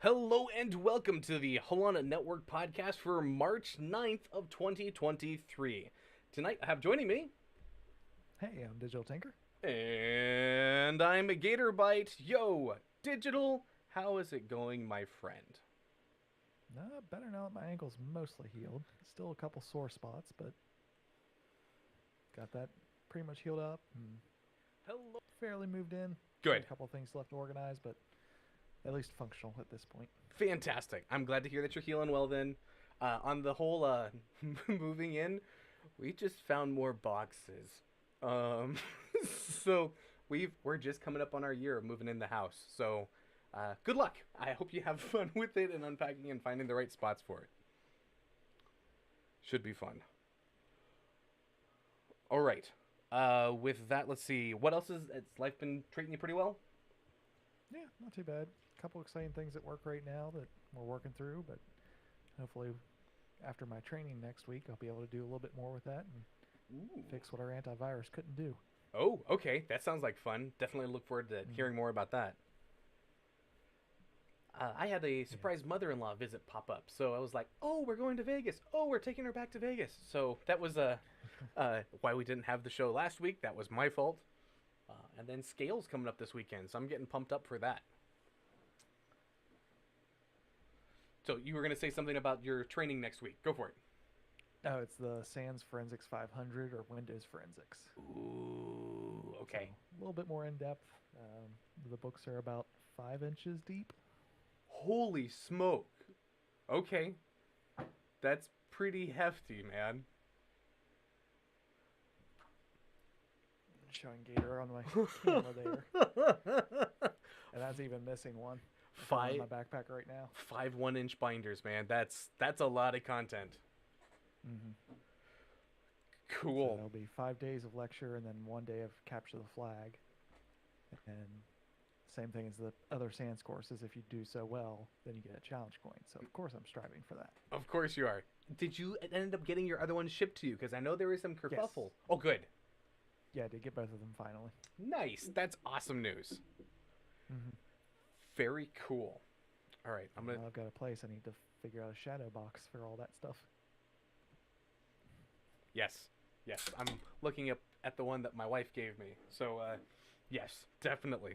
Hello and welcome to the Holon Network podcast for March 9th of 2023. Tonight I have joining me, Hey, I'm Digital Tinker. and I'm a Gatorbite. Yo, Digital, how is it going, my friend? Better now that my ankle's mostly healed. Still a couple sore spots, but got that pretty much healed up and Hello. fairly moved in. Got Good. a couple things left to organize, but at least functional at this point. Fantastic. I'm glad to hear that you're healing well then. On the whole moving in, we just found more boxes. Um, so we're just coming up on our year of moving in the house. So good luck. I hope you have fun with it and unpacking and finding the right spots for it. Should be fun. All right. With that, let's see. What else has life been treating you pretty well? Yeah, not too bad. A couple exciting things at work right now that we're working through, but hopefully after my training next week, I'll be able to do a little bit more with that and Ooh. fix what our antivirus couldn't do. Oh, okay. That sounds like fun. Definitely look forward to hearing more about that. I had a Yeah. surprise mother-in-law visit pop up, so I was like, "Oh, we're going to Vegas. Oh, we're taking her back to Vegas." So that was why we didn't have the show last week. That was my fault. And then Scales coming up this weekend, so I'm getting pumped up for that. So you were gonna say something about your training next week. Go for it. Oh, it's the Sans Forensics 500 or Windows Forensics. Ooh, So okay. a little bit more in depth. The books are about 5 inches deep. Holy smoke. Okay, that's pretty hefty, man. Showing Gator on my camera there, and that's even missing one. I've got one in Five my backpack right now. 1-inch binders, man. That's a lot of content. Mm-hmm. So Cool. there'll be 5 days of lecture and then 1 day of capture the flag. And same thing as the other Sans courses. If you do so well, then you get a challenge coin. So of course I'm striving for that. Of course you are. Did you end up getting your other one shipped to you? Because I know there was some Yes. kerfuffle. Oh, good. Yeah, I did get both of them finally. Nice. That's awesome news. Mm-hmm. Very cool. All right, I'm Now gonna. I've got a place. I need to figure out a shadow box for all that stuff. Yes, yes. I'm looking up at the one that my wife gave me. So, yes, definitely.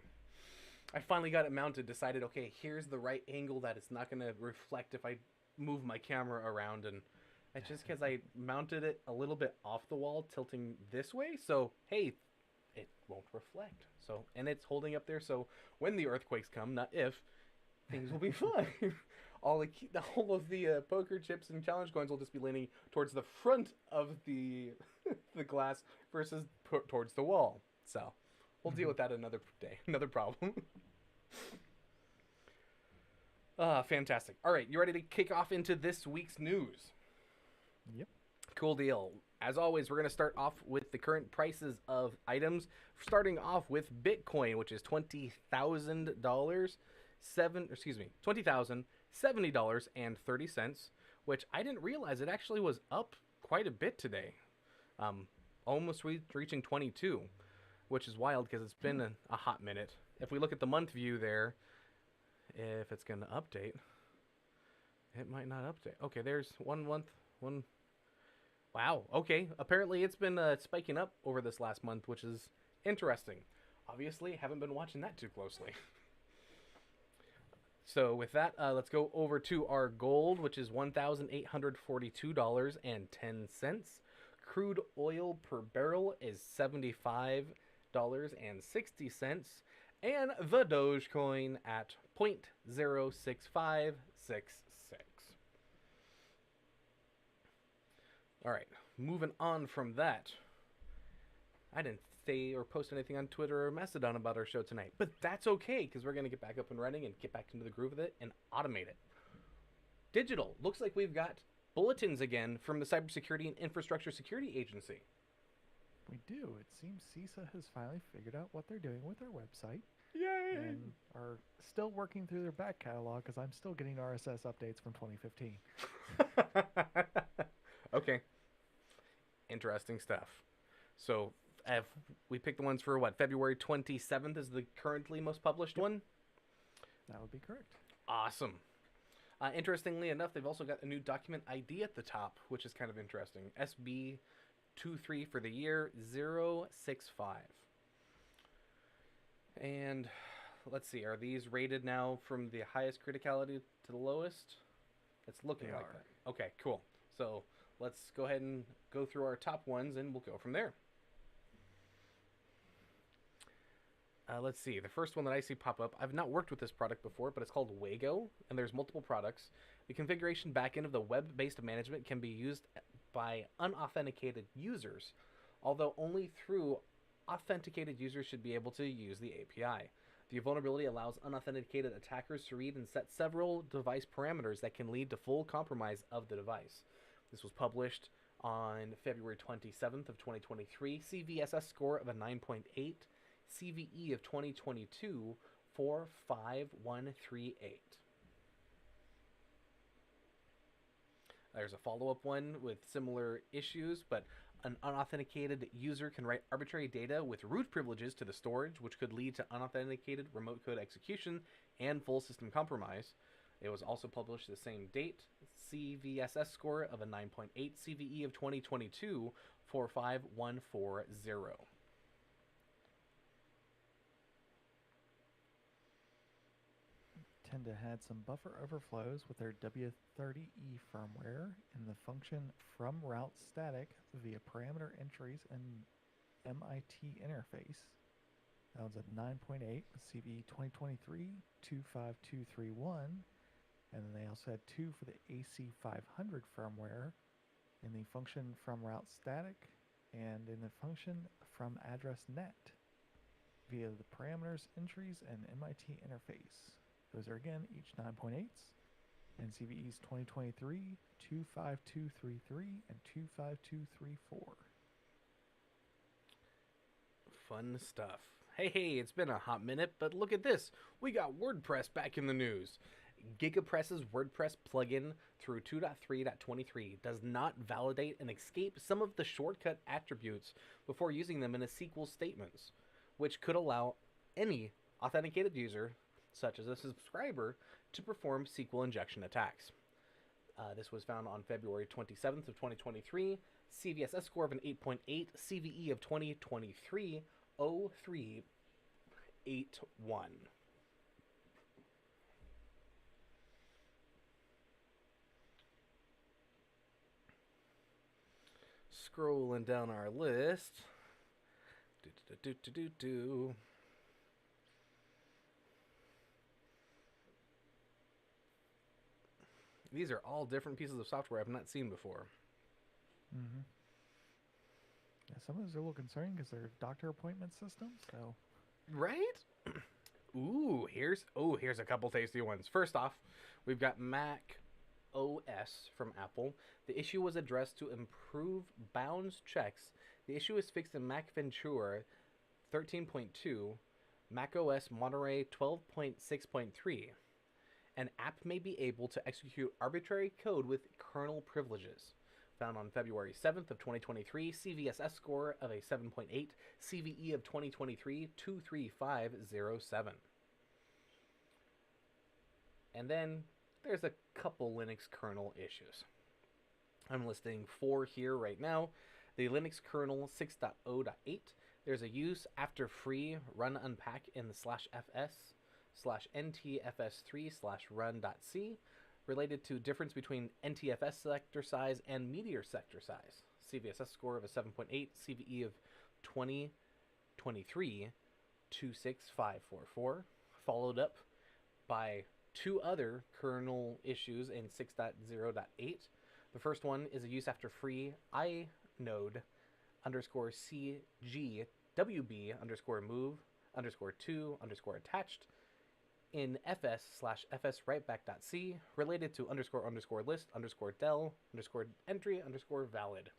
I finally got it mounted. Decided, okay, here's the right angle that it's not gonna reflect if I move my camera around, and it's just because I mounted it a little bit off the wall, tilting this way. So, hey, it won't reflect. So, and it's holding up there. So, when the earthquakes come, not if, things will be fine. All of the poker chips and challenge coins will just be leaning towards the front of the the glass versus towards the wall. So, we'll deal with that another day, another problem. Fantastic. All right, you ready to kick off into this week's news? Yep. Cool deal. As always, we're going to start off with the current prices of items. Starting off with Bitcoin, which is $20,000, $20,070.30, which I didn't realize it actually was up quite a bit today. Almost reaching 22, which is wild because it's been a hot minute. If we look at the month view there, if it's going to update, it might not update. Okay, there's 1 month, one. Wow. Okay. Apparently, it's been spiking up over this last month, which is interesting. Obviously, haven't been watching that too closely. So with that, let's go over to our gold, which is $1,842.10. Crude oil per barrel is $75.60, and the Dogecoin at 0.06566. All right, moving on from that. I didn't say or post anything on Twitter or Mastodon about our show tonight, but that's okay because we're going to get back up and running and get back into the groove of it and automate it. Digital, looks like we've got bulletins again from the Cybersecurity and Infrastructure Security Agency. We do. It seems CISA has finally figured out what they're doing with their website Yay! and are still working through their back catalog because I'm still getting RSS updates from 2015. Okay. Interesting stuff. So, we picked the ones for what? February 27th is the currently most published one? That would be correct. Awesome. Interestingly enough, they've also got a new document ID at the top, which is kind of interesting. SB23 for the year 065. And let's see, are these rated now from the highest criticality to the lowest? It's looking They like are. that. Okay, cool. So let's go ahead and go through our top ones and we'll go from there. Let's see. The first one that I see pop up, I've not worked with this product before, but it's called Wago, and there's multiple products. The configuration backend of the web-based management can be used by unauthenticated users, although only through authenticated users should be able to use the API. The vulnerability allows unauthenticated attackers to read and set several device parameters that can lead to full compromise of the device. This was published on February 27th of 2023. CVSS score of a 9.8. CVE of 2022 45138. There's a follow-up one with similar issues, but an unauthenticated user can write arbitrary data with root privileges to the storage, which could lead to unauthenticated remote code execution and full system compromise. It was also published the same date. CVSS score of a 9.8, CVE of 2022 45140. Tend to had some buffer overflows with their W30E firmware in the function from route static via parameter entries and MIT interface. That was a 9.8 with CVE 2023 25231. And then they also had 2 for the AC500 firmware in the function from route static and in the function from address net via the parameters entries and MIT interface. Those are again each 9.8s, and CVEs 2023, 25233, and 25234. Fun stuff. Hey, it's been a hot minute, but look at this. We got WordPress back in the news. GigaPress's WordPress plugin through 2.3.23 does not validate and escape some of the shortcut attributes before using them in a SQL statements, which could allow any authenticated user such as a subscriber, to perform SQL injection attacks. This was found on February 27th of 2023. CVSS score of an 8.8, CVE of 2023 0381. Scrolling down our list. These are all different pieces of software I've not seen before. Mm-hmm. Yeah, some of those are a little concerning because they're doctor appointment systems. So, right? Here's a couple tasty ones. First off, we've got Mac OS from Apple. The issue was addressed to improve bounds checks. The issue is fixed in Mac Ventura 13.2, Mac OS Monterey 12.6.3. An app may be able to execute arbitrary code with kernel privileges. Found on February 7th of 2023, CVSS score of a 7.8, CVE of 2023 23507. And then there's a couple Linux kernel issues. I'm listing 4 here right now. The Linux kernel 6.0.8. There's a use after free run unpack in the /fs/ntfs3/run.c related to difference between NTFS sector size and meteor sector size. CVSS score of a 7.8, CVE of 2023 26544, followed up by 2 other kernel issues in 6.0.8. The first one is a use after free inode _CGWB_move_2_attached in fs/fswriteback.c related to _list_del_entry_valid.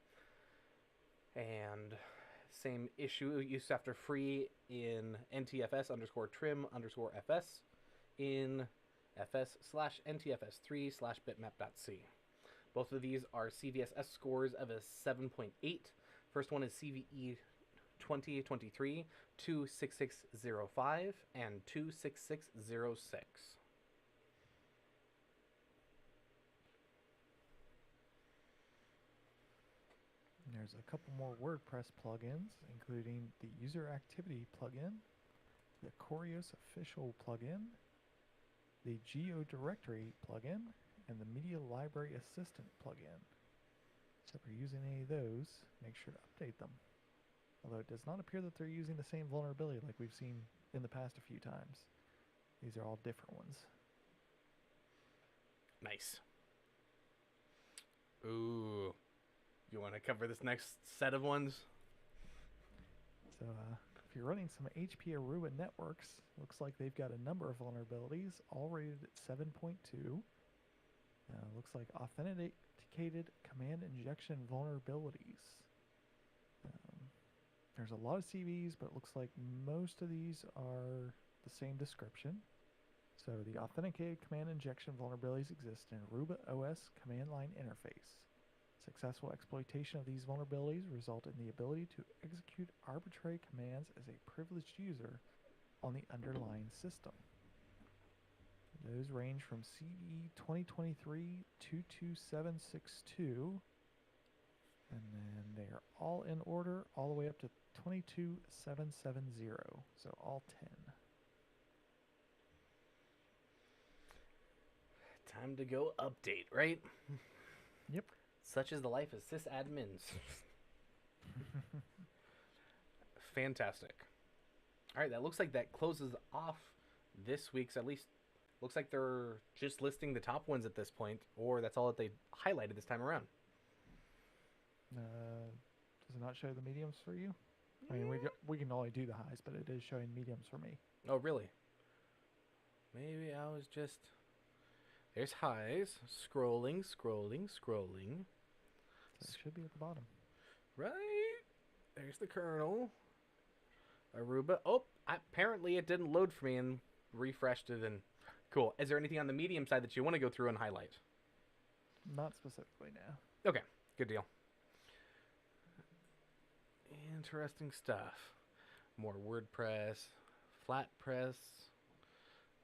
And same issue, use after free in ntfs_trim_fs in fs/ntfs3/bitmap.c. Both of these are CVSS scores of a 7.8. First one is CVE 2023 26605 and 26606. There's a couple more WordPress plugins, including the User Activity plugin, the Corios Official plugin, the Geo Directory plugin, and the Media Library Assistant plugin. So if you're using any of those, make sure to update them. Although it does not appear that they're using the same vulnerability like we've seen in the past a few times. These are all different ones. Nice. Ooh. You want to cover this next set of ones? So if you're running some HP Aruba networks, looks like they've got a number of vulnerabilities, all rated at 7.2. Looks like authenticated command injection vulnerabilities. There's a lot of CVs, but it looks like most of these are the same description. So the authenticated command injection vulnerabilities exist in Aruba OS command line interface. Successful exploitation of these vulnerabilities result in the ability to execute arbitrary commands as a privileged user on the underlying system. Those range from CVE 2023-22762, and then they are all in order all the way up to 22770, so all 10. Time to go update, right? Yep. Such is the life of sysadmins. Fantastic. All right, that looks like that closes off this week's, at least looks like they're just listing the top ones at this point, or that's all that they highlighted this time around. Does it not show the mediums for you? I mean, we can only do the highs, but it is showing mediums for me. Oh, really? Maybe I was just... There's highs. Scrolling. So it should be at the bottom. Right. There's the kernel. Aruba. Oh, apparently it didn't load for me and refreshed it. And cool. Is there anything on the medium side that you want to go through and highlight? Not specifically now. Okay. Good deal. Interesting stuff. More WordPress, FlatPress,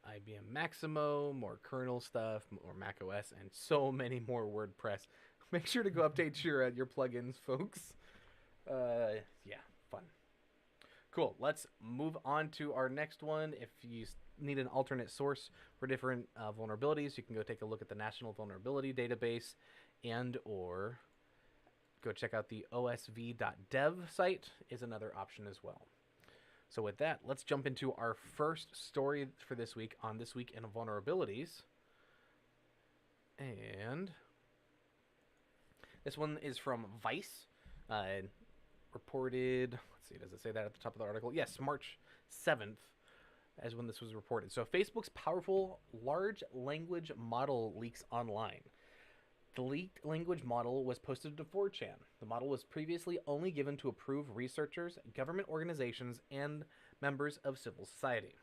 IBM Maximo, more kernel stuff, more macOS, and so many more WordPress. Make sure to go update your plugins, folks. Yeah, fun. Cool. Let's move on to our next one. If you need an alternate source for different vulnerabilities, you can go take a look at the National Vulnerability Database and or go check out the osv.dev site is another option as well. So with that, let's jump into our first story for this week on This Week in Vulnerabilities. And this one is from Vice. Reported, let's see, does it say that at the top of the article? Yes, March 7th as when this was reported. So Facebook's powerful large language model leaks online. The leaked language model was posted to 4chan. The model was previously only given to approved researchers, government organizations, and members of civil society.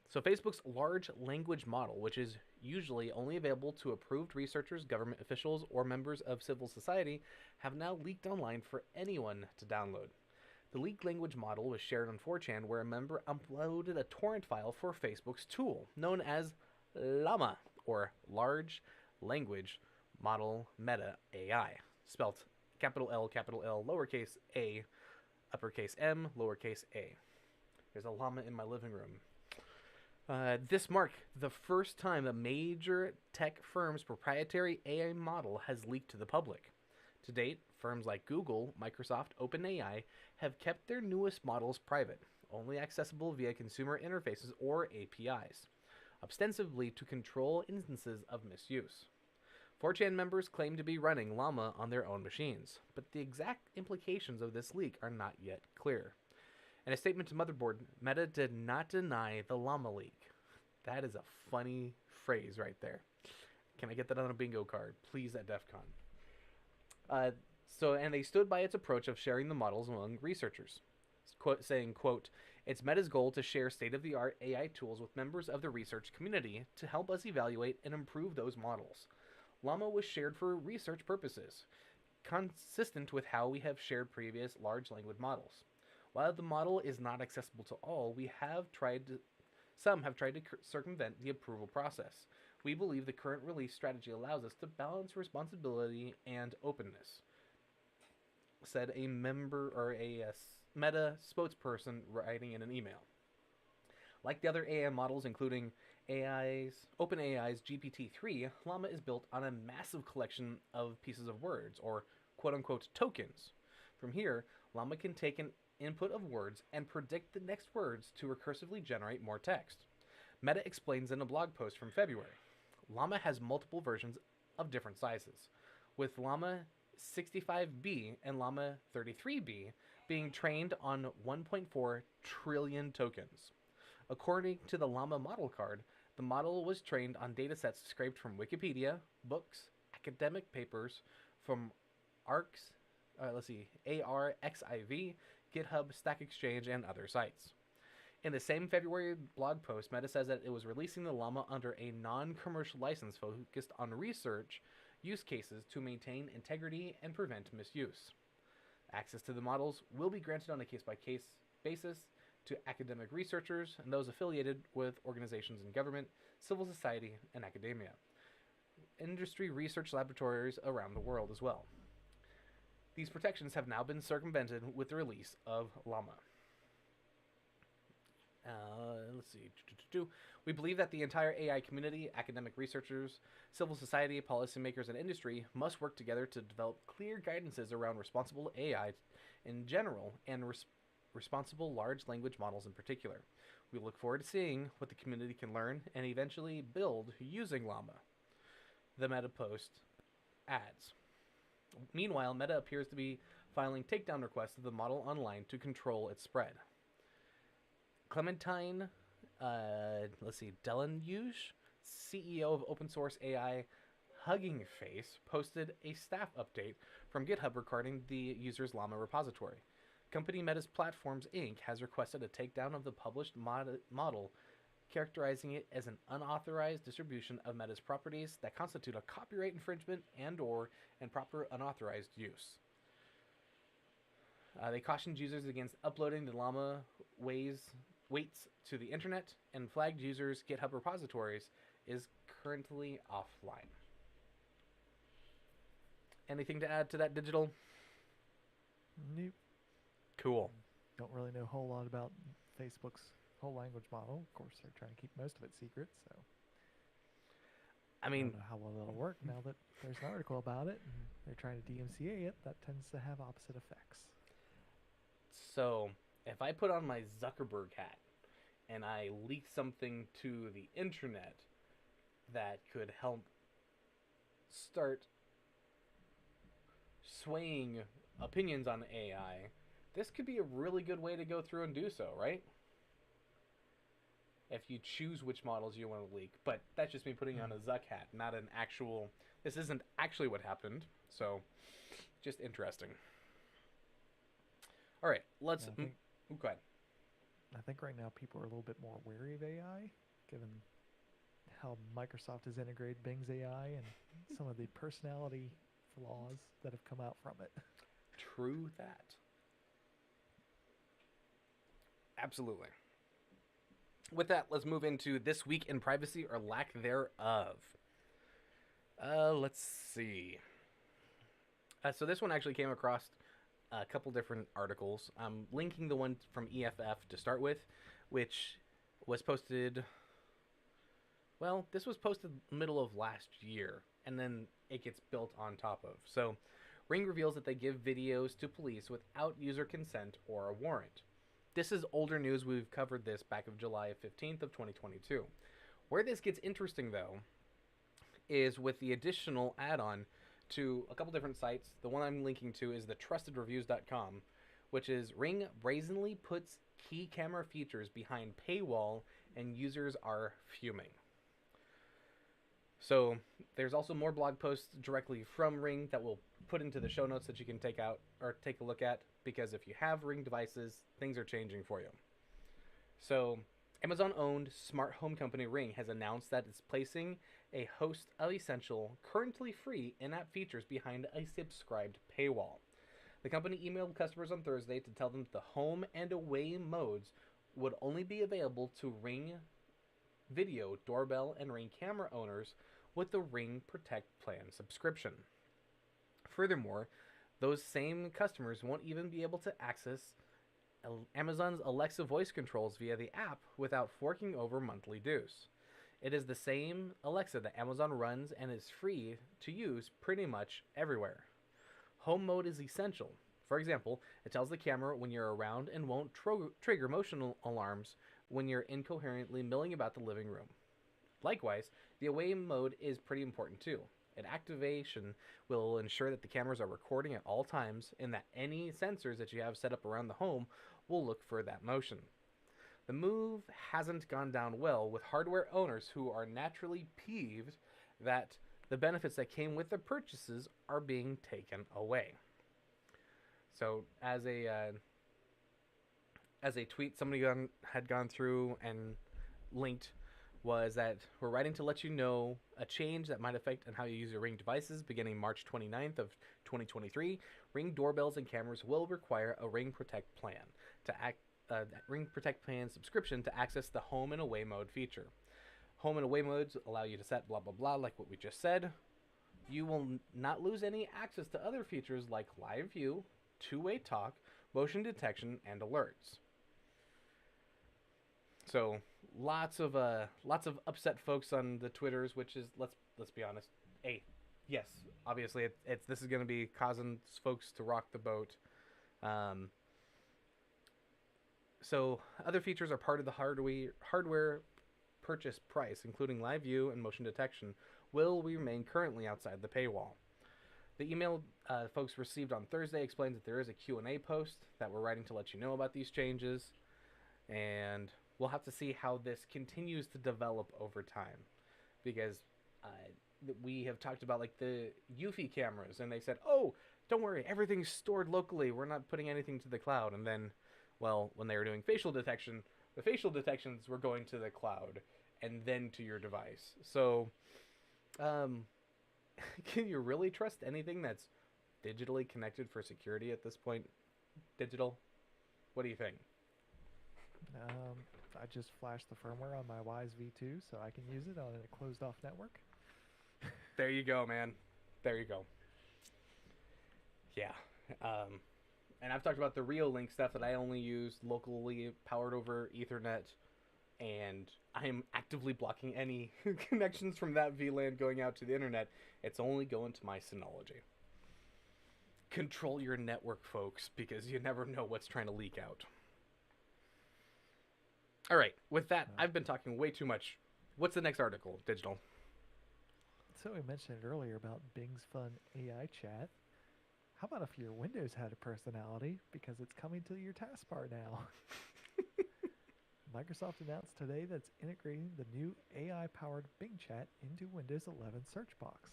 So Facebook's large language model, which is usually only available to approved researchers, government officials, or members of civil society, have now leaked online for anyone to download. The leaked language model was shared on 4chan, where a member uploaded a torrent file for Facebook's tool, known as Llama, or Large Language Model Meta AI, spelt capital L, lowercase a, uppercase M, lowercase a. There's a llama in my living room. This marked the first time a major tech firm's proprietary AI model has leaked to the public. To date, firms like Google, Microsoft, OpenAI have kept their newest models private, only accessible via consumer interfaces or APIs, ostensibly to control instances of misuse. 4chan members claim to be running Llama on their own machines, but the exact implications of this leak are not yet clear. In a statement to Motherboard, Meta did not deny the Llama leak. That is a funny phrase right there. Can I get that on a bingo card? Please at DEF CON. And they stood by its approach of sharing the models among researchers, saying, quote, "It's Meta's goal to share state-of-the-art AI tools with members of the research community to help us evaluate and improve those models. Llama was shared for research purposes, consistent with how we have shared previous large language models. While the model is not accessible to all, some have tried to circumvent the approval process. We believe the current release strategy allows us to balance responsibility and openness." said a member or Meta spokesperson writing in an email. Like the other AI models, including OpenAI's GPT-3, Llama is built on a massive collection of pieces of words, or quote-unquote tokens. From here, Llama can take an input of words and predict the next words to recursively generate more text. Meta explains in a blog post from February. Llama has multiple versions of different sizes, with Llama 65B and Llama 33B being trained on 1.4 trillion tokens. According to the Llama model card, the model was trained on datasets scraped from Wikipedia, books, academic papers, from ARXIV, GitHub, Stack Exchange, and other sites. In the same February blog post, Meta says that it was releasing the Llama under a non-commercial license focused on research use cases to maintain integrity and prevent misuse. Access to the models will be granted on a case-by-case basis to academic researchers and those affiliated with organizations in government, civil society, and academia. Industry research laboratories around the world as well. These protections have now been circumvented with the release of Llama. Let's see. We believe that the entire AI community, academic researchers, civil society, policymakers, and industry must work together to develop clear guidances around responsible AI in general and responsible large language models in particular. We look forward to seeing what the community can learn and eventually build using Llama. The Meta post adds. Meanwhile, Meta appears to be filing takedown requests of the model online to control its spread. Clementine, Delanhuge, CEO of open source AI Hugging Face, posted a staff update from GitHub regarding the user's Llama repository. Company Meta's Platforms Inc. has requested a takedown of the published model, characterizing it as an unauthorized distribution of Meta's properties that constitute a copyright infringement and/or improper unauthorized use. They cautioned users against uploading the Llama weights to the internet and flagged users' GitHub repositories is currently offline. Anything to add to that, Digital? Nope. Cool. Don't really know a whole lot about Facebook's whole language model. Of course, they're trying to keep most of it secret, so I mean, don't know how well it'll work now that there's an article about it and they're trying to DMCA it. That tends to have opposite effects. So, if I put on my Zuckerberg hat and I leak something to the internet that could help start swaying opinions on AI, this could be a really good way to go through and do so, right? If you choose which models you want to leak. But that's just me putting on a Zuck hat, not an actual... This isn't actually what happened, so just interesting. All right, let's... Go ahead. I think right now people are a little bit more wary of AI, given how Microsoft has integrated Bing's AI and some of the personality flaws that have come out from it. True that. Absolutely. With that, let's move into This Week in Privacy or Lack Thereof. Let's see. So this one actually came across a couple different articles. I'm linking the one from EFF to start with, which was posted... Well, this was posted middle of last year, and then it gets built on top of. So, Ring reveals that they give videos to police without user consent or a warrant. This is older news. We've covered this back of July 15th of 2022. Where this gets interesting, though, is with the additional add-on to a couple different sites. The one I'm linking to is the trustedreviews.com, which is Ring brazenly puts key camera features behind paywall and users are fuming. So there's also more blog posts directly from Ring that we'll put into the show notes that you can take out or take a look at, because if you have Ring devices, things are changing for you. So Amazon-owned smart home company Ring has announced that it's placing a host of essential, currently free in-app features behind a subscribed paywall. The company emailed customers on Thursday to tell them that the home and away modes would only be available to Ring Video, Doorbell, and Ring camera owners with the Ring Protect Plan subscription. Furthermore, Those same customers won't even be able to access Amazon's Alexa voice controls via the app without forking over monthly dues. It is the same Alexa that Amazon runs and is free to use pretty much everywhere. Home mode is essential. For example, it tells the camera when you're around and won't trigger motion alarms when you're incoherently milling about the living room. Likewise, the away mode is pretty important too. An activation will ensure that the cameras are recording at all times and that any sensors that you have set up around the home will look for that motion. The move hasn't gone down well with hardware owners who are naturally peeved that the benefits that came with their purchases are being taken away. So, as a tweet somebody had gone through and linked was that we're writing to let you know a change that might affect on how you use your Ring devices beginning March 29th of 2023. Ring doorbells and cameras will require a Ring Protect plan Ring Protect plan subscription to access the home and away mode feature. Home and away modes allow you to set blah blah blah like what we just said. You will not lose any access to other features like live view, two-way talk, motion detection, and alerts. So lots of upset folks on the Twitters, which is let's be honest. Hey, yes, obviously it's this is going to be causing folks to rock the boat. So other features are part of the hardware purchase price, including live view and motion detection, will remain currently outside the paywall. The email folks received on Thursday explains that there is a Q&A post that we're writing to let you know about these changes, and we'll have to see how this continues to develop over time, because we have talked about like the Eufy cameras, and they said, "Oh, don't worry, everything's stored locally. We're not putting anything to the cloud." And then, well, when they were doing facial detection, the facial detections were going to the cloud and then to your device. So, can you really trust anything that's digitally connected for security at this point? Digital? What do you think? I just flashed the firmware on my Wise V2 so I can use it on a closed-off network. There you go, man. There you go. Yeah. And I've talked about the Reolink stuff that I only use locally powered over Ethernet, and I am actively blocking any connections from that VLAN going out to the internet. It's only going to my Synology. Control your network, folks, because you never know what's trying to leak out. All right, with that, I've been talking way too much. What's the next article, Digital? So we mentioned it earlier about Bing's fun AI chat. How about if your Windows had a personality, because it's coming to your taskbar now? Microsoft announced today that it's integrating the new AI-powered Bing chat into Windows 11 search box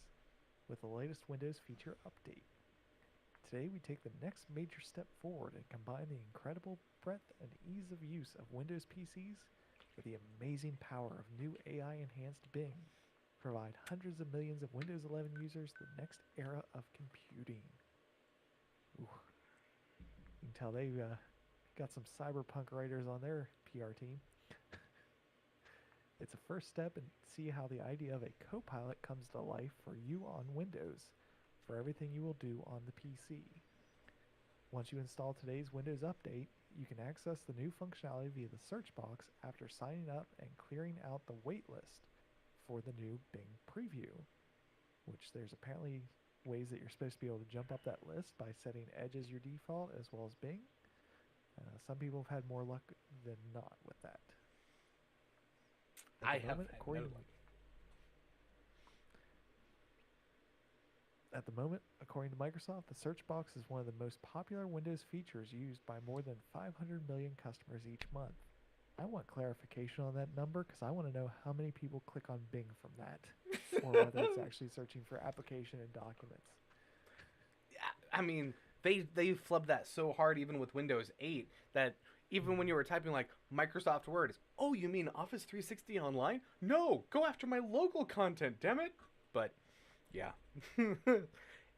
with the latest Windows feature update. Today we take the next major step forward and combine the incredible breadth and ease of use of Windows PCs with the amazing power of new AI-enhanced Bing. Provide hundreds of millions of Windows 11 users the next era of computing. Ooh. You can tell they got some cyberpunk writers on their PR team. It's a first step and see how the idea of a co-pilot comes to life for you on Windows for everything you will do on the PC. Once you install today's Windows update, you can access the new functionality via the search box after signing up and clearing out the waitlist for the new Bing preview, which there's apparently ways that you're supposed to be able to jump up that list by setting Edge as your default as well as Bing. Some people have had more luck than not with that. I have had no luck. At the moment, according to Microsoft, the search box is one of the most popular Windows features used by more than 500 million customers each month. I want clarification on that number because I want to know how many people click on Bing from that, or whether it's actually searching for application and documents. Yeah, I mean, they flubbed that so hard even with Windows 8 that even when you were typing like Microsoft Word, oh, you mean Office 360 Online? No, go after my local content, damn it. But yeah,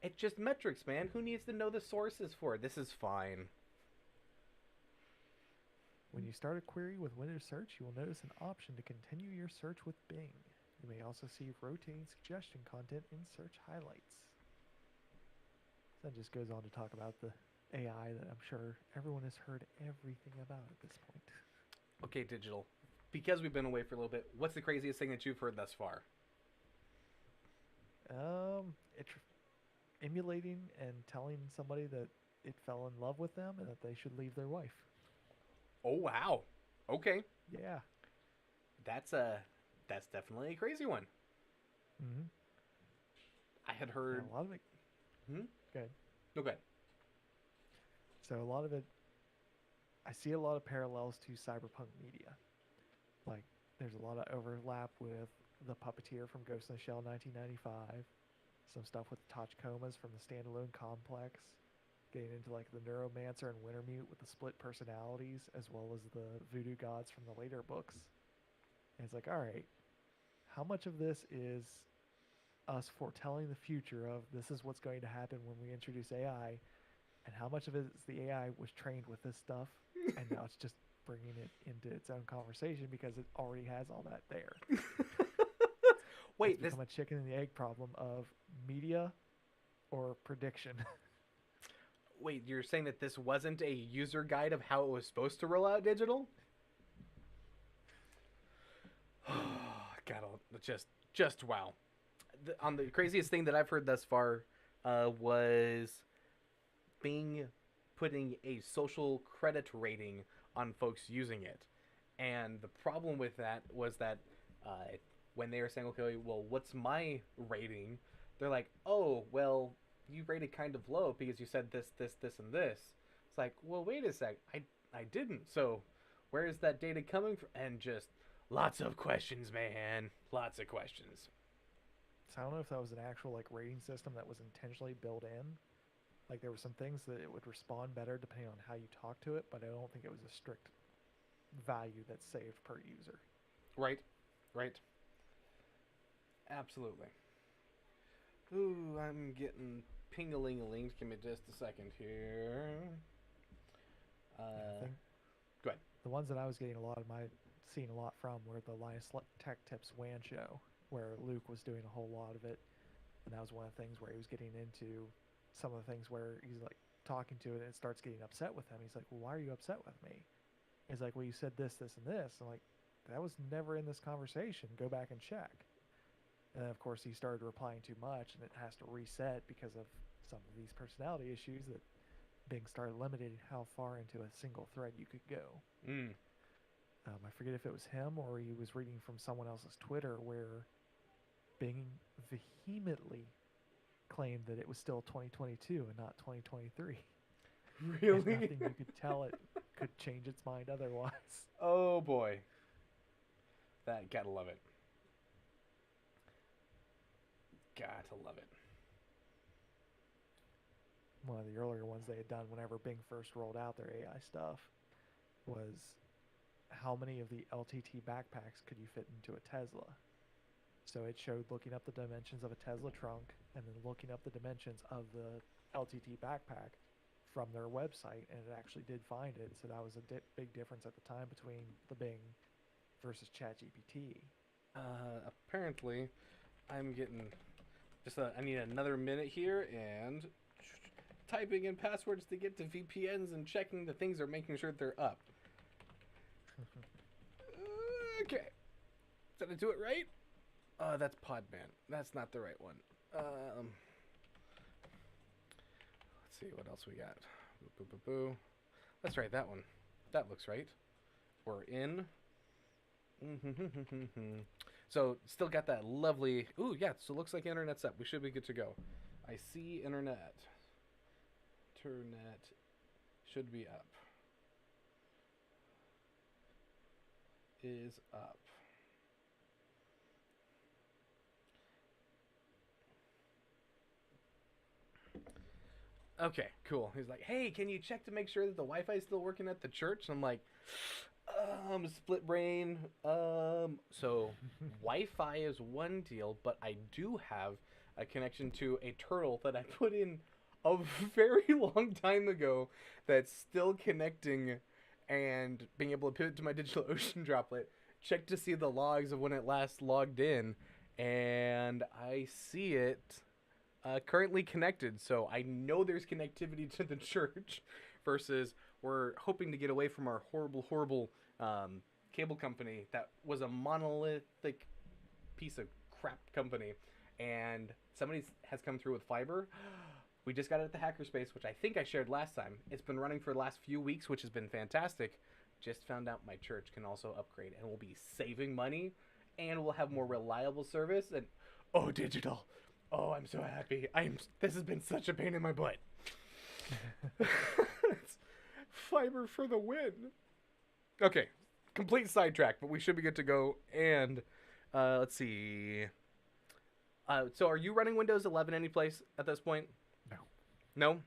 it's just metrics, man. Who needs to know the sources for it? This is fine. When you start a query with Windows Search, you will notice an option to continue your search with Bing. You may also see rotating suggestion content in search highlights. That just goes on to talk about the AI that I'm sure everyone has heard everything about at this point. Okay, digital. Because we've been away for a little bit, what's the craziest thing that you've heard thus far? It's emulating and telling somebody that it fell in love with them and that they should leave their wife. Oh wow. Okay. Yeah. That's a that's definitely a crazy one. Mm-hmm. I had Yeah, heard. a lot of it. Hmm? Good. Okay. So a lot of it, I see a lot of parallels to cyberpunk media. Like, there's a lot of overlap with the Puppeteer from Ghost in the Shell 1995, some stuff with Tachikomas from the Standalone Complex, getting into like the Neuromancer and Wintermute with the split personalities, as well as the Voodoo Gods from the later books. And it's like, all right, how much of this is us foretelling the future of this is what's going to happen when we introduce AI, and how much of it is the AI was trained with this stuff, and now it's just bringing it into its own conversation because it already has all that there. Wait, It's this become a chicken and the egg problem of media or prediction. wait, you're saying that this wasn't a user guide of how it was supposed to roll out digital? God, just wow. On the craziest thing that I've heard thus far was Bing putting a social credit rating on folks using it. And the problem with that was that when they were saying, okay, well, what's my rating? They're like, oh, well, you rated kind of low because you said this, this, this, and this. It's like, well, wait a sec. I didn't. So where is that data coming from? And just lots of questions, man. Lots of questions. So I don't know if that was an actual like rating system that was intentionally built in. Like there were some things that it would respond better depending on how you talk to it, but I don't think it was a strict value that's saved per user. Right. Right. Absolutely. Ooh, I'm getting ping-a-ling-a-lings. Give me just a second here. I think Go ahead. the ones that I was getting seeing a lot from were the Linus Tech Tips WAN show, where Luke was doing a whole lot of it, and that was one of the things where he was getting into some of the things where he's like talking to it and it starts getting upset with him. He's like, well, why are you upset with me? He's like, well, you said this, this, and this. I'm like, that was never in this conversation. Go back and check. And then, of course, he started replying too much, and it has to reset because of some of these personality issues that Bing started limiting how far into a single thread you could go. Mm. I forget if it was him or he was reading from someone else's Twitter where Bing vehemently claimed that it was still 2022 and not 2023. Really? And nothing you could tell it could change its mind otherwise. Oh boy. That gotta love it. Gotta love it. One of the earlier ones they had done whenever Bing first rolled out their AI stuff was how many of the LTT backpacks could you fit into a Tesla? So it showed looking up the dimensions of a Tesla trunk and then looking up the dimensions of the LTT backpack from their website, and it actually did find it. So that was a big difference at the time between the Bing versus ChatGPT. Apparently, I'm getting I need another minute here and typing in passwords to get to VPNs and checking the things are making sure they're up. Okay. Did I do it right? That's Podman. That's not the right one. Let's see what else we got. Boo, boo, boo, boo. That's right, that one. That looks right. We're in. So, still got that lovely... Ooh, yeah, so it looks like internet's up. We should be good to go. I see internet. Internet should be up. Is up. Okay, cool. He's like, hey, can you check to make sure that the Wi-Fi is still working at the church? And I'm like, split brain. So Wi-Fi is one deal, but I do have a connection to a turtle that I put in a very long time ago that's still connecting and being able to pivot to my DigitalOcean droplet, check to see the logs of when it last logged in, and I see it currently connected, so I know there's connectivity to the church. Versus, we're hoping to get away from our horrible, horrible cable company that was a monolithic piece of crap company, and somebody has come through with fiber. We just got it at the hackerspace, which I think I shared last time. It's been running for the last few weeks, which has been fantastic. Just found out my church can also upgrade, and we'll be saving money, and we'll have more reliable service. And oh, digital! Oh, I'm so happy. This has been such a pain in my butt. Fiber for the win. Okay, complete sidetrack, but we should be good to go. And let's see. So, are you running Windows 11 anyplace at this point? No. No. Not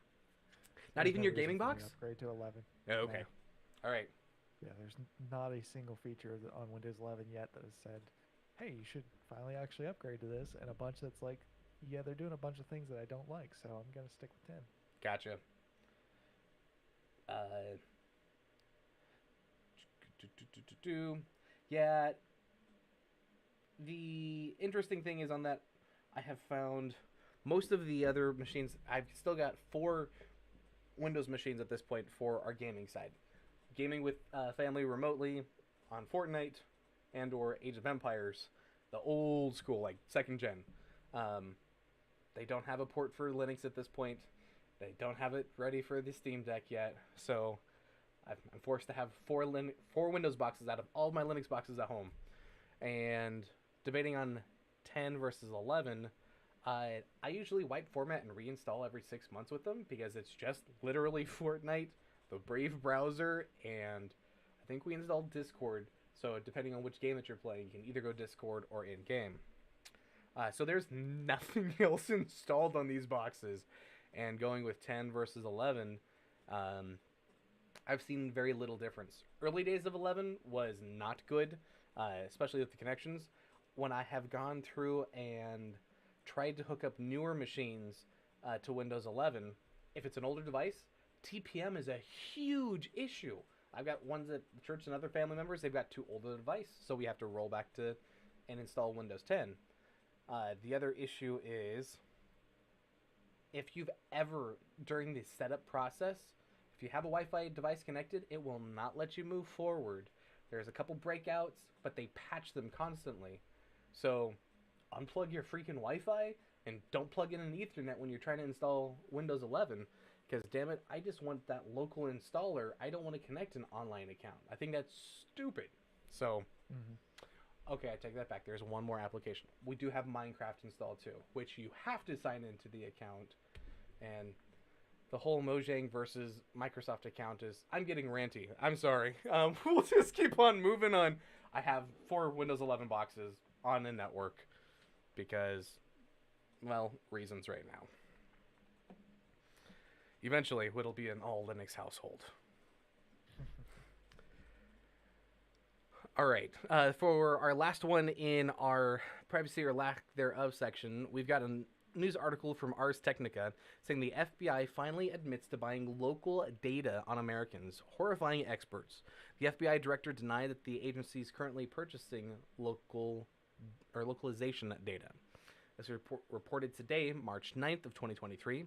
There's even no your reason gaming for me box? to upgrade to 11. Oh, okay. No. All right. Yeah, there's not a single feature on Windows 11 yet that has said, hey, you should finally actually upgrade to this, and a bunch that's like, yeah, they're doing a bunch of things that I don't like, so I'm going to stick with 10. Gotcha. Yeah. The interesting thing is on that, I have found most of the other machines. I've still got 4 Windows machines at this point for our gaming side. Gaming with family remotely on Fortnite and or Age of Empires, the old school, like 2nd gen. They don't have a port for Linux at this point. They don't have it ready for the Steam Deck yet. So I'm forced to have 4 Windows boxes out of all my Linux boxes at home. And debating on 10 versus 11, I usually wipe format and reinstall every 6 months with them because it's just literally Fortnite, the Brave browser, and I think we installed Discord. So depending on which game that you're playing, you can either go Discord or in-game. So there's nothing else installed on these boxes. And going with 10 versus 11, I've seen very little difference. Early days of 11 was not good, especially with the connections. When I have gone through and tried to hook up newer machines to Windows 11, if it's an older device, TPM is a huge issue. I've got ones at the church and other family members, they've got too old a device, so we have to roll back to and install Windows 10. The other issue is, if you've ever, during the setup process, if you have a Wi-Fi device connected, it will not let you move forward. There's a couple breakouts, but they patch them constantly. So unplug your freaking Wi-Fi and don't plug in an Ethernet when you're trying to install Windows 11. Because, damn it, I just want that local installer. I don't want to connect an online account. I think that's stupid. So, okay, I take that back. There's one more application. We do have Minecraft installed too, which you have to sign into the account. And the whole Mojang versus Microsoft account is... I'm getting ranty. I'm sorry. We'll just keep on moving on. I have 4 Windows 11 boxes on the network because, well, reasons right now. Eventually, it'll be an all Linux household. All right. For our last one in our privacy or lack thereof section, we've got a news article from Ars Technica saying the FBI finally admits to buying local data on Americans, horrifying experts. The FBI director denied that the agency is currently purchasing localization data. As reported today, March 9th of 2023,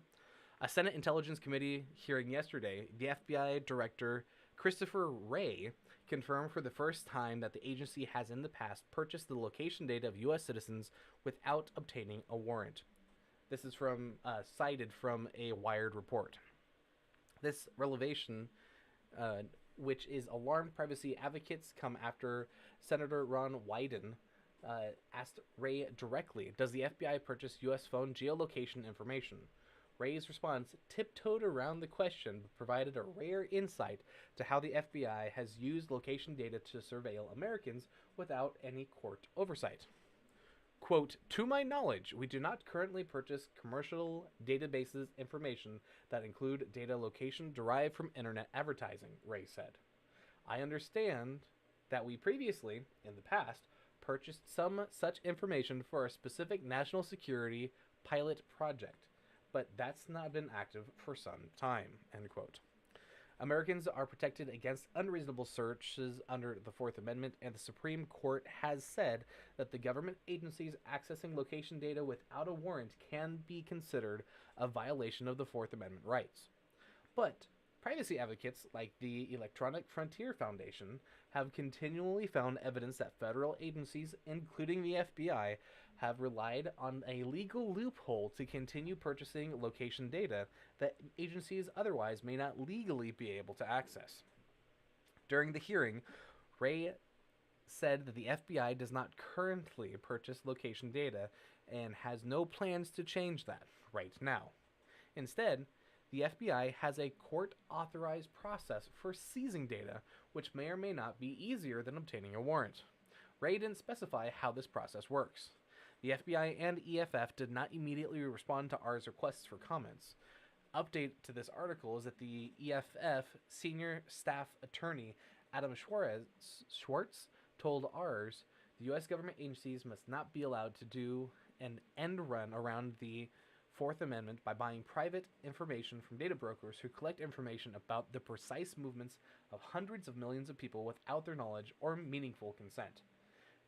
a Senate Intelligence Committee hearing yesterday, the FBI Director Christopher Wray confirmed for the first time that the agency has in the past purchased the location data of U.S. citizens without obtaining a warrant. This is cited from a Wired report. This revelation, which is alarmed privacy advocates, come after Senator Ron Wyden asked Wray directly, does the FBI purchase U.S. phone geolocation information? Ray's response tiptoed around the question, but provided a rare insight to how the FBI has used location data to surveil Americans without any court oversight. Quote, to my knowledge, we do not currently purchase commercial databases information that include data location derived from internet advertising, Ray said. I understand that we previously, in the past, purchased some such information for a specific national security pilot project, but that's not been active for some time, end quote. Americans are protected against unreasonable searches under the Fourth Amendment, and the Supreme Court has said that the government agencies accessing location data without a warrant can be considered a violation of the Fourth Amendment rights. But privacy advocates like the Electronic Frontier Foundation have continually found evidence that federal agencies, including the FBI, have relied on a legal loophole to continue purchasing location data that agencies otherwise may not legally be able to access. During the hearing, Ray said that the FBI does not currently purchase location data and has no plans to change that right now. Instead, the FBI has a court authorized process for seizing data, which may or may not be easier than obtaining a warrant. Ray didn't specify how this process works. The FBI and EFF did not immediately respond to R's requests for comments. Update to this article is that the EFF senior staff attorney Adam Schwartz told R's the U.S. government agencies must not be allowed to do an end run around the Fourth Amendment by buying private information from data brokers who collect information about the precise movements of hundreds of millions of people without their knowledge or meaningful consent.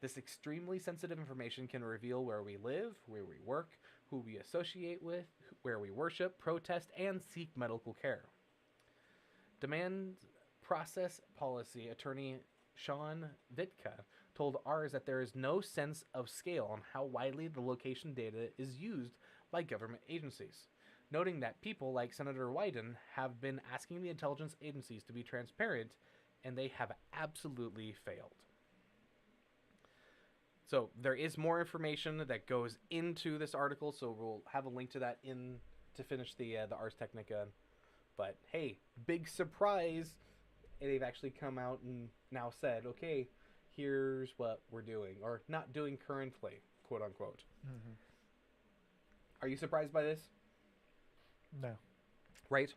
This extremely sensitive information can reveal where we live, where we work, who we associate with, where we worship, protest, and seek medical care. Demand process policy attorney Sean Vitka told Rs that there is no sense of scale on how widely the location data is used by government agencies, noting that people like Senator Wyden have been asking the intelligence agencies to be transparent, and they have absolutely failed. So there is more information that goes into this article, so we'll have a link to that in to finish the Ars Technica. But hey, big surprise! They've actually come out and now said, okay, here's what we're doing, or not doing currently, quote unquote. Mm-hmm. Are you surprised by this? No. Right?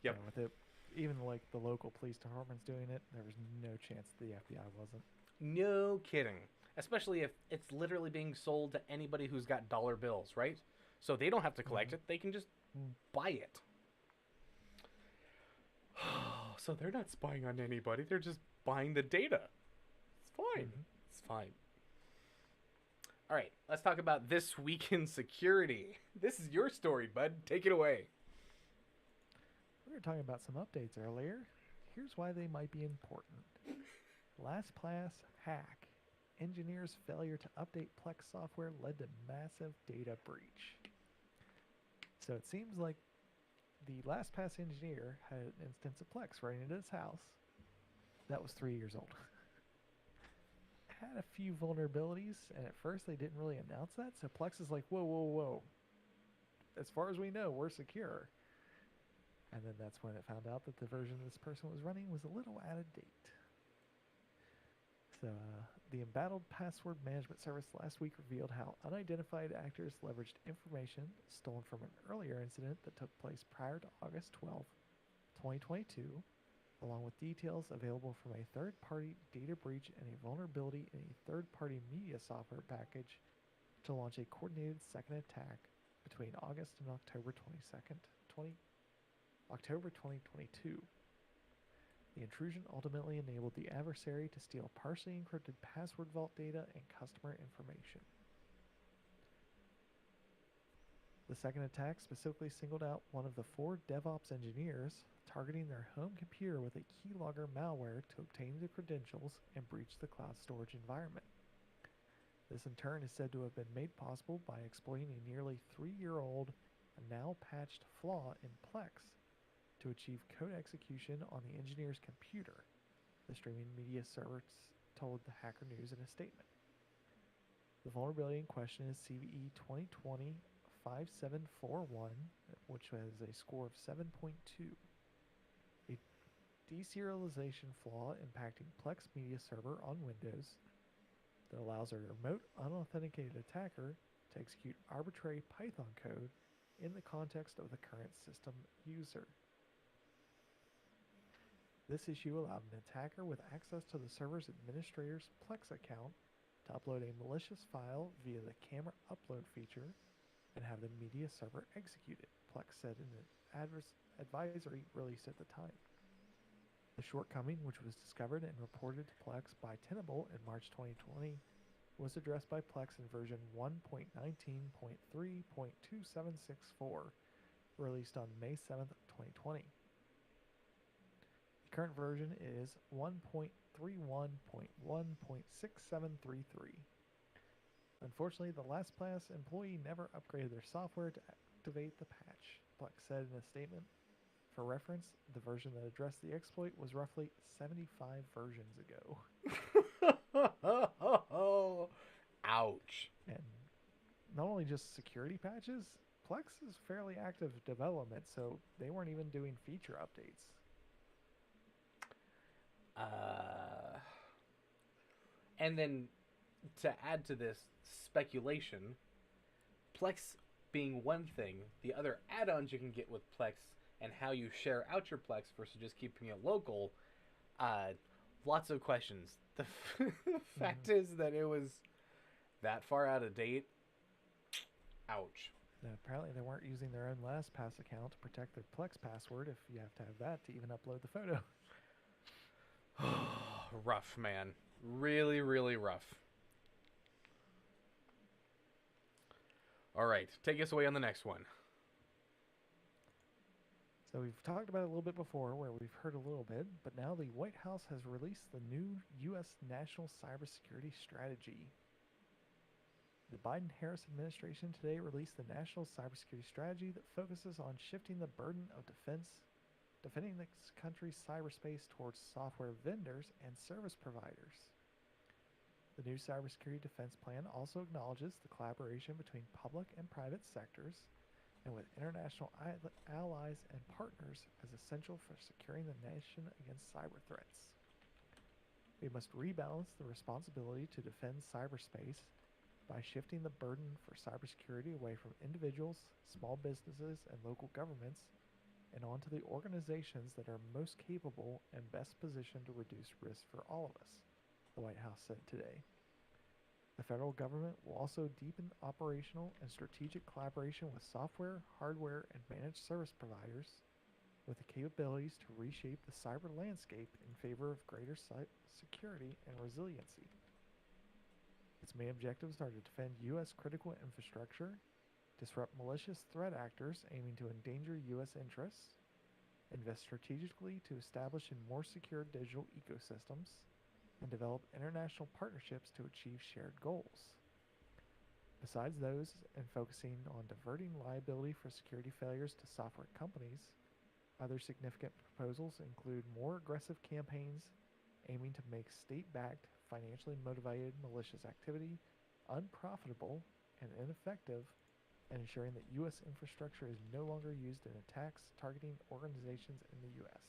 Yep. No, with it, even like the local police department's doing it, there was no chance the FBI wasn't. No kidding. Especially if it's literally being sold to anybody who's got dollar bills, right? So they don't have to collect it. They can just buy it. So they're not spying on anybody. They're just buying the data. It's fine. It's fine. All right, let's talk about This Week in Security. This is your story, bud. Take it away. We were talking about some updates earlier. Here's why they might be important. LastPass hack. Engineers' failure to update Plex software led to massive data breach. So it seems like the LastPass engineer had an instance of Plex running at his house that was 3 years old. Had a few vulnerabilities, and at first they didn't really announce that, so Plex is like, whoa, whoa, whoa. As far as we know, we're secure. And then that's when it found out that the version this person was running was a little out of date. So the embattled password management service last week revealed how unidentified actors leveraged information stolen from an earlier incident that took place prior to August 12, 2022, along with details available from a third-party data breach and a vulnerability in a third-party media software package to launch a coordinated second attack between August and October 2022. The intrusion ultimately enabled the adversary to steal partially encrypted password vault data and customer information. The second attack specifically singled out one of the 4 DevOps engineers, targeting their home computer with a keylogger malware to obtain the credentials and breach the cloud storage environment. This in turn is said to have been made possible by exploiting a nearly 3-year-old and now patched flaw in Plex to achieve code execution on the engineer's computer, the streaming media service told the Hacker News in a statement. The vulnerability in question is CVE 2020-5741, which has a score of 7.2. A deserialization flaw impacting Plex media server on Windows that allows a remote unauthenticated attacker to execute arbitrary Python code in the context of the current system user. This issue allowed an attacker with access to the server's administrator's Plex account to upload a malicious file via the camera upload feature and have the media server executed. Plex said in an advisory released at the time. The shortcoming, which was discovered and reported to Plex by Tenable in March 2020, was addressed by Plex in version 1.19.3.2764, released on May 7th, 2020. The current version is 1.31.1.6733. Unfortunately, the LastPass employee never upgraded their software to activate the patch, Plex said in a statement. For reference, the version that addressed the exploit was roughly 75 versions ago. Ouch. And not only just security patches, Plex is fairly active development, so they weren't even doing feature updates. And then to add to this speculation, Plex being one thing, the other add-ons you can get with Plex and how you share out your Plex versus just keeping it local, lots of questions. The fact is that it was that far out of date. Ouch. Now, apparently they weren't using their own LastPass account to protect their Plex password if you have to have that to even upload the photo. Rough, man. Really, really rough. All right, take us away on the next one. So we've talked about it a little bit before, where we've heard a little bit, but now the White House has released the new U.S. National Cybersecurity Strategy. The Biden-Harris administration today released the National Cybersecurity Strategy that focuses on shifting the burden of defending the country's cyberspace towards software vendors and service providers. The new Cybersecurity Defense Plan also acknowledges the collaboration between public and private sectors and with international allies and partners as essential for securing the nation against cyber threats. We must rebalance the responsibility to defend cyberspace by shifting the burden for cybersecurity away from individuals, small businesses, and local governments and onto the organizations that are most capable and best positioned to reduce risk for all of us, the White House said today. The federal government will also deepen operational and strategic collaboration with software, hardware, and managed service providers with the capabilities to reshape the cyber landscape in favor of greater security and resiliency. Its main objectives are to defend U.S. critical infrastructure, disrupt malicious threat actors aiming to endanger U.S. interests, invest strategically to establish in more secure digital ecosystems, and develop international partnerships to achieve shared goals. Besides those, and focusing on diverting liability for security failures to software companies, other significant proposals include more aggressive campaigns aiming to make state-backed, financially motivated malicious activity unprofitable and ineffective, and ensuring that U.S. infrastructure is no longer used in attacks targeting organizations in the U.S.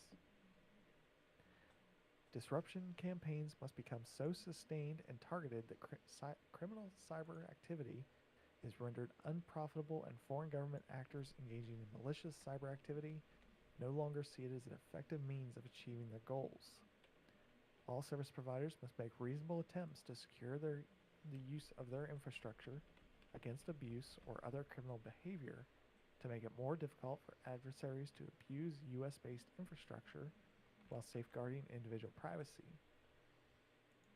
Disruption campaigns must become so sustained and targeted that criminal cyber activity is rendered unprofitable and foreign government actors engaging in malicious cyber activity no longer see it as an effective means of achieving their goals. All service providers must make reasonable attempts to secure the use of their infrastructure against abuse or other criminal behavior to make it more difficult for adversaries to abuse U.S.-based infrastructure while safeguarding individual privacy.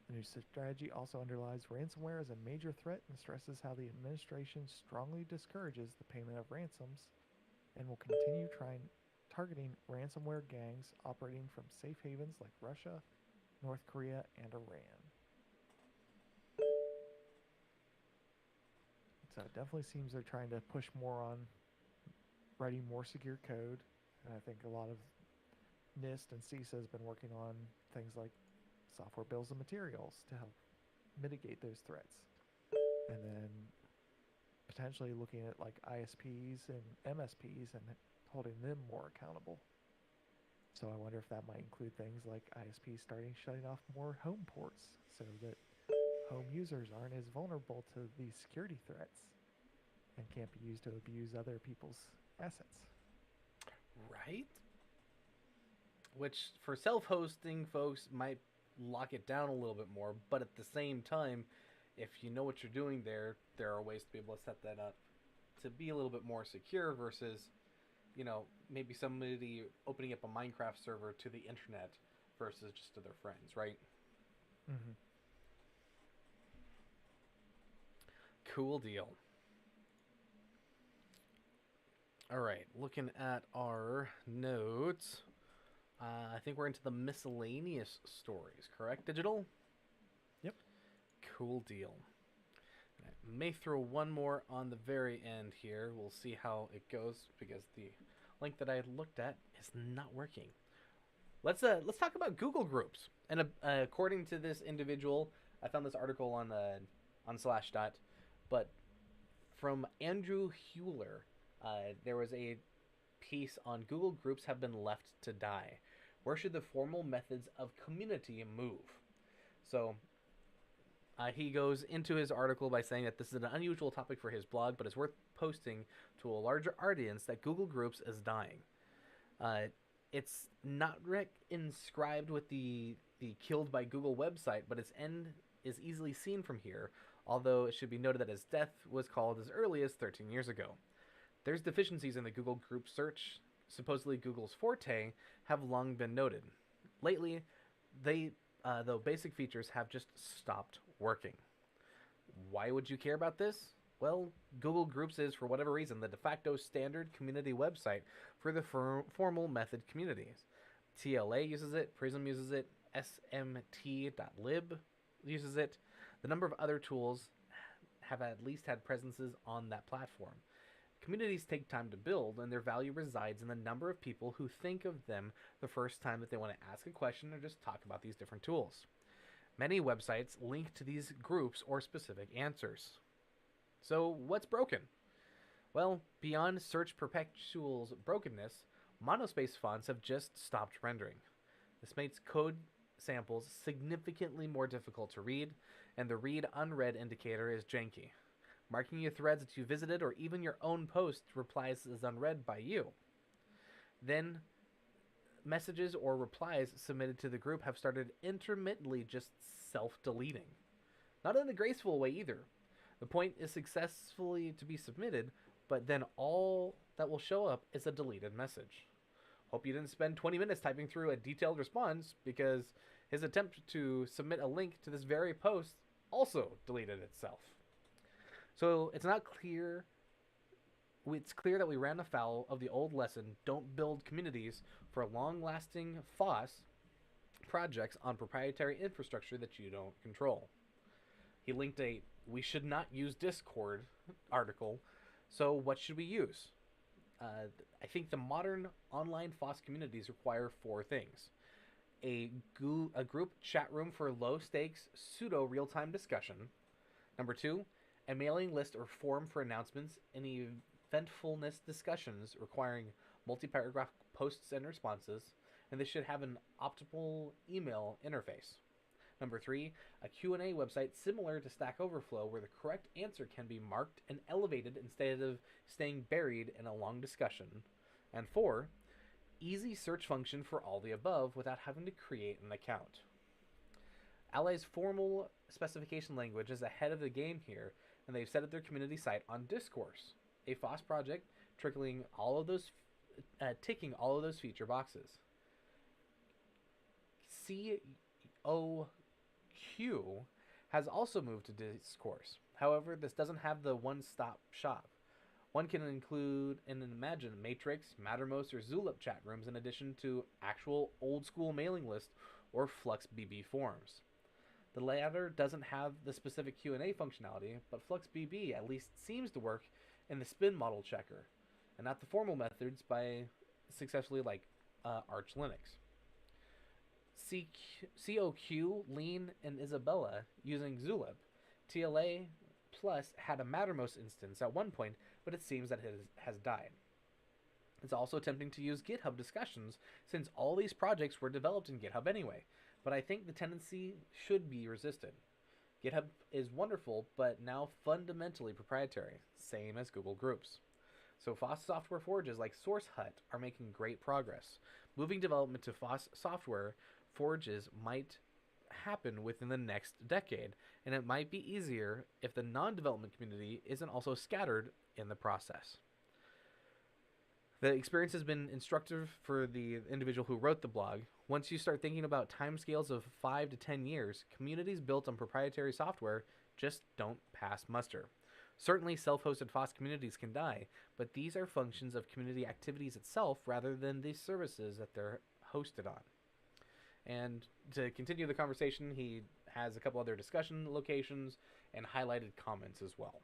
The new strategy also underlies ransomware as a major threat and stresses how the administration strongly discourages the payment of ransoms and will continue targeting ransomware gangs operating from safe havens like Russia, North Korea, and Iran. So it definitely seems they're trying to push more on writing more secure code, and I think a lot of NIST and CISA has been working on things like software bills of materials to help mitigate those threats. And then potentially looking at like ISPs and MSPs and holding them more accountable. So I wonder if that might include things like ISPs shutting off more home ports so that home users aren't as vulnerable to these security threats and can't be used to abuse other people's assets. Right? Which, for self-hosting folks, might lock it down a little bit more, but at the same time, if you know what you're doing there are ways to be able to set that up to be a little bit more secure versus maybe somebody opening up a Minecraft server to the internet versus just to their friends, right? Hmm. Cool deal. All right, looking at our notes, I think we're into the miscellaneous stories, correct, Digital? Yep. Cool deal. I may throw one more on the very end here. We'll see how it goes because the link that I had looked at is not working. Let's talk about Google Groups. And according to this individual, I found this article on Slashdot, but from Andrew Hewler, there was a piece on Google Groups have been left to die. Where should the formal methods of community move? So he goes into his article by saying that this is an unusual topic for his blog, but it's worth posting to a larger audience that Google Groups is dying. It's not inscribed with the killed by Google website, but its end is easily seen from here, although it should be noted that his death was called as early as 13 years ago. There's deficiencies in the Google Group search, supposedly Google's forte, have long been noted. Lately, though basic features have just stopped working. Why would you care about this? Well, Google Groups is, for whatever reason, the de facto standard community website for the formal method communities. TLA uses it, Prism uses it, smt.lib uses it. The number of other tools have at least had presences on that platform. Communities take time to build, and their value resides in the number of people who think of them the first time that they want to ask a question or just talk about these different tools. Many websites link to these groups or specific answers. So, what's broken? Well, beyond Search Perpetual's brokenness, monospace fonts have just stopped rendering. This makes code samples significantly more difficult to read, and the read unread indicator is janky. Marking your threads that you visited or even your own post replies as unread by you. Then, messages or replies submitted to the group have started intermittently just self-deleting. Not in a graceful way either. The point is successfully to be submitted, but then all that will show up is a deleted message. Hope you didn't spend 20 minutes typing through a detailed response, because his attempt to submit a link to this very post also deleted itself. So it's clear that we ran afoul of the old lesson, don't build communities for long-lasting FOSS projects on proprietary infrastructure that you don't control. He linked a "we should not use Discord" article. So what should we use? I think the modern online FOSS communities require 4 things. A group chat room for low-stakes, pseudo real-time discussion. Number 2, a mailing list or forum for announcements and eventfulness discussions requiring multi-paragraph posts and responses, and this should have an optimal email interface. Number 3, a Q&A website similar to Stack Overflow where the correct answer can be marked and elevated instead of staying buried in a long discussion. And 4, easy search function for all the above without having to create an account. Ally's formal specification language is ahead of the game here, and they've set up their community site on Discourse, a FOSS project ticking all of those feature boxes. COQ has also moved to Discourse. However, this doesn't have the one-stop shop. One can include and imagine Matrix, Mattermost, or Zulip chat rooms in addition to actual old-school mailing lists or FluxBB forums. The latter doesn't have the specific Q&A functionality, but FluxBB at least seems to work in the spin model checker, and not the formal methods by successfully like Arch Linux. COQ, Lean, and Isabella using Zulip. TLA Plus had a Mattermost instance at one point, but it seems that it has died. It's also tempting to use GitHub discussions, since all these projects were developed in GitHub anyway, but I think the tendency should be resisted. GitHub is wonderful, but now fundamentally proprietary, same as Google Groups. So FOSS software forges like SourceHut are making great progress. Moving development to FOSS software forges might happen within the next decade, and it might be easier if the non-development community isn't also scattered in the process. The experience has been instructive for the individual who wrote the blog. Once you start thinking about timescales of 5 to 10 years, communities built on proprietary software just don't pass muster. Certainly, self hosted FOSS communities can die, but these are functions of community activities itself rather than the services that they're hosted on. And to continue the conversation, he has a couple other discussion locations and highlighted comments as well.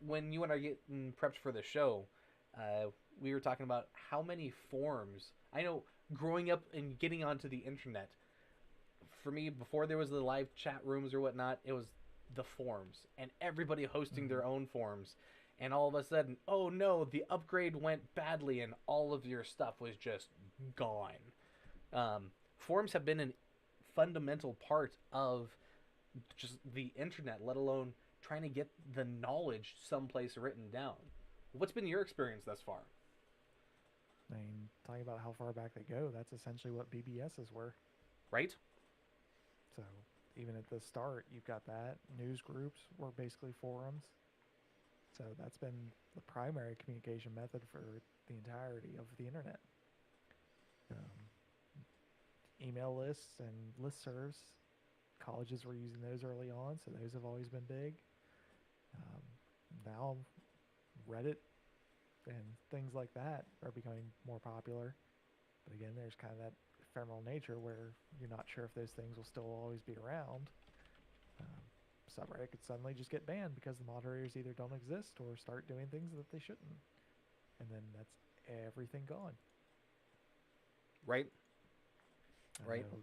When you and I getting prepped for the show, we were talking about how many forums. I know growing up and getting onto the internet, for me, before there was the live chat rooms or whatnot, it was the forums and everybody hosting their own forums. And all of a sudden, oh no, the upgrade went badly and all of your stuff was just gone. Forums have been a fundamental part of just the internet, let alone trying to get the knowledge someplace written down. What's been your experience thus far? I mean, talking about how far back they go, that's essentially what BBSs were. Right? So even at the start, you've got that. News groups were basically forums. So that's been the primary communication method for the entirety of the internet. Email lists and listservs, colleges were using those early on, so those have always been big. Now Reddit and things like that are becoming more popular. But again, there's kind of that ephemeral nature where you're not sure if those things will still always be around. Subreddit could suddenly just get banned because the moderators either don't exist or start doing things that they shouldn't. And then that's everything gone. Right? I Right. know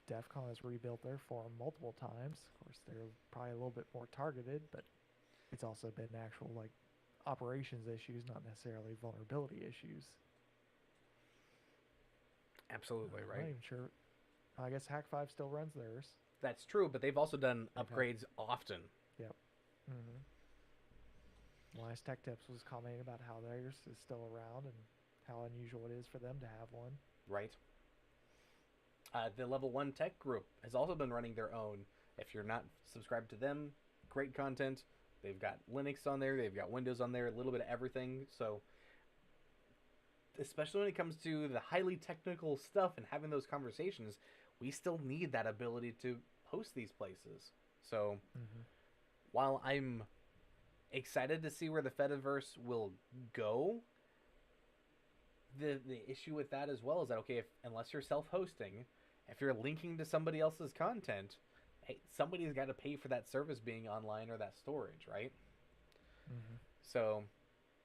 DEF CON has rebuilt their forum multiple times. Of course, they're probably a little bit more targeted, but it's also been actual like operations issues, not necessarily vulnerability issues. Absolutely, I'm right. not even sure. I guess Hack5 still runs theirs. That's true, but they've also done Okay. upgrades often. Yep. Last Tech Tips was commenting about how theirs is still around and how unusual it is for them to have one. Right. The Level 1 Tech Group has also been running their own. If you're not subscribed to them, great content. They've got Linux on there, they've got Windows on there, a little bit of everything. So, especially when it comes to the highly technical stuff and having those conversations, we still need that ability to host these places. So, while I'm excited to see where the Fediverse will go, the issue with that as well is that, okay, unless you're self-hosting, if you're linking to somebody else's content, hey, somebody's got to pay for that service being online or that storage, right? So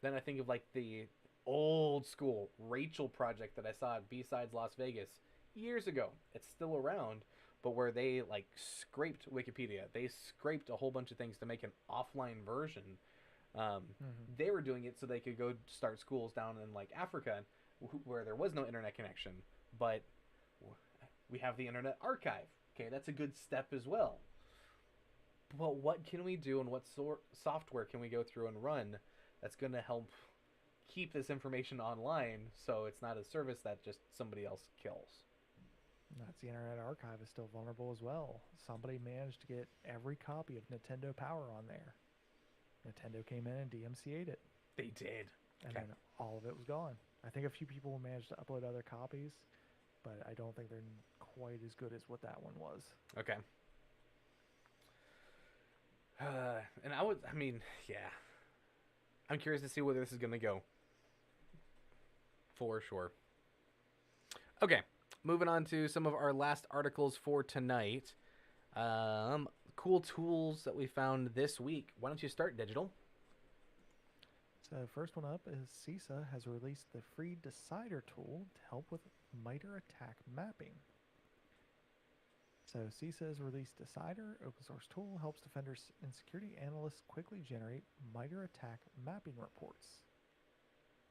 then I think of like the old school Rachel project that I saw at B-Sides Las Vegas years ago. It's still around, but where they like scraped Wikipedia, they scraped a whole bunch of things to make an offline version. They were doing it so they could go start schools down in like Africa where there was no internet connection, but we have the Internet Archive. Okay, that's a good step as well. But what can we do and what software can we go through and run that's going to help keep this information online so it's not a service that just somebody else kills? That's the Internet Archive is still vulnerable as well. Somebody managed to get every copy of Nintendo Power on there. Nintendo came in and DMCA'd it. They did. And then all of it was gone. I think a few people managed to upload other copies, but I don't think they're quite as good as what that one was. Okay. And yeah. I'm curious to see where this is going to go. For sure. Okay. Moving on to some of our last articles for tonight. Cool tools that we found this week. Why don't you start, Digital? So first one up is CISA has released the free Decider tool to help with MITRE ATT&CK mapping. So CISA has released Decider, open source tool, helps defenders and security analysts quickly generate MITRE ATT&CK mapping reports.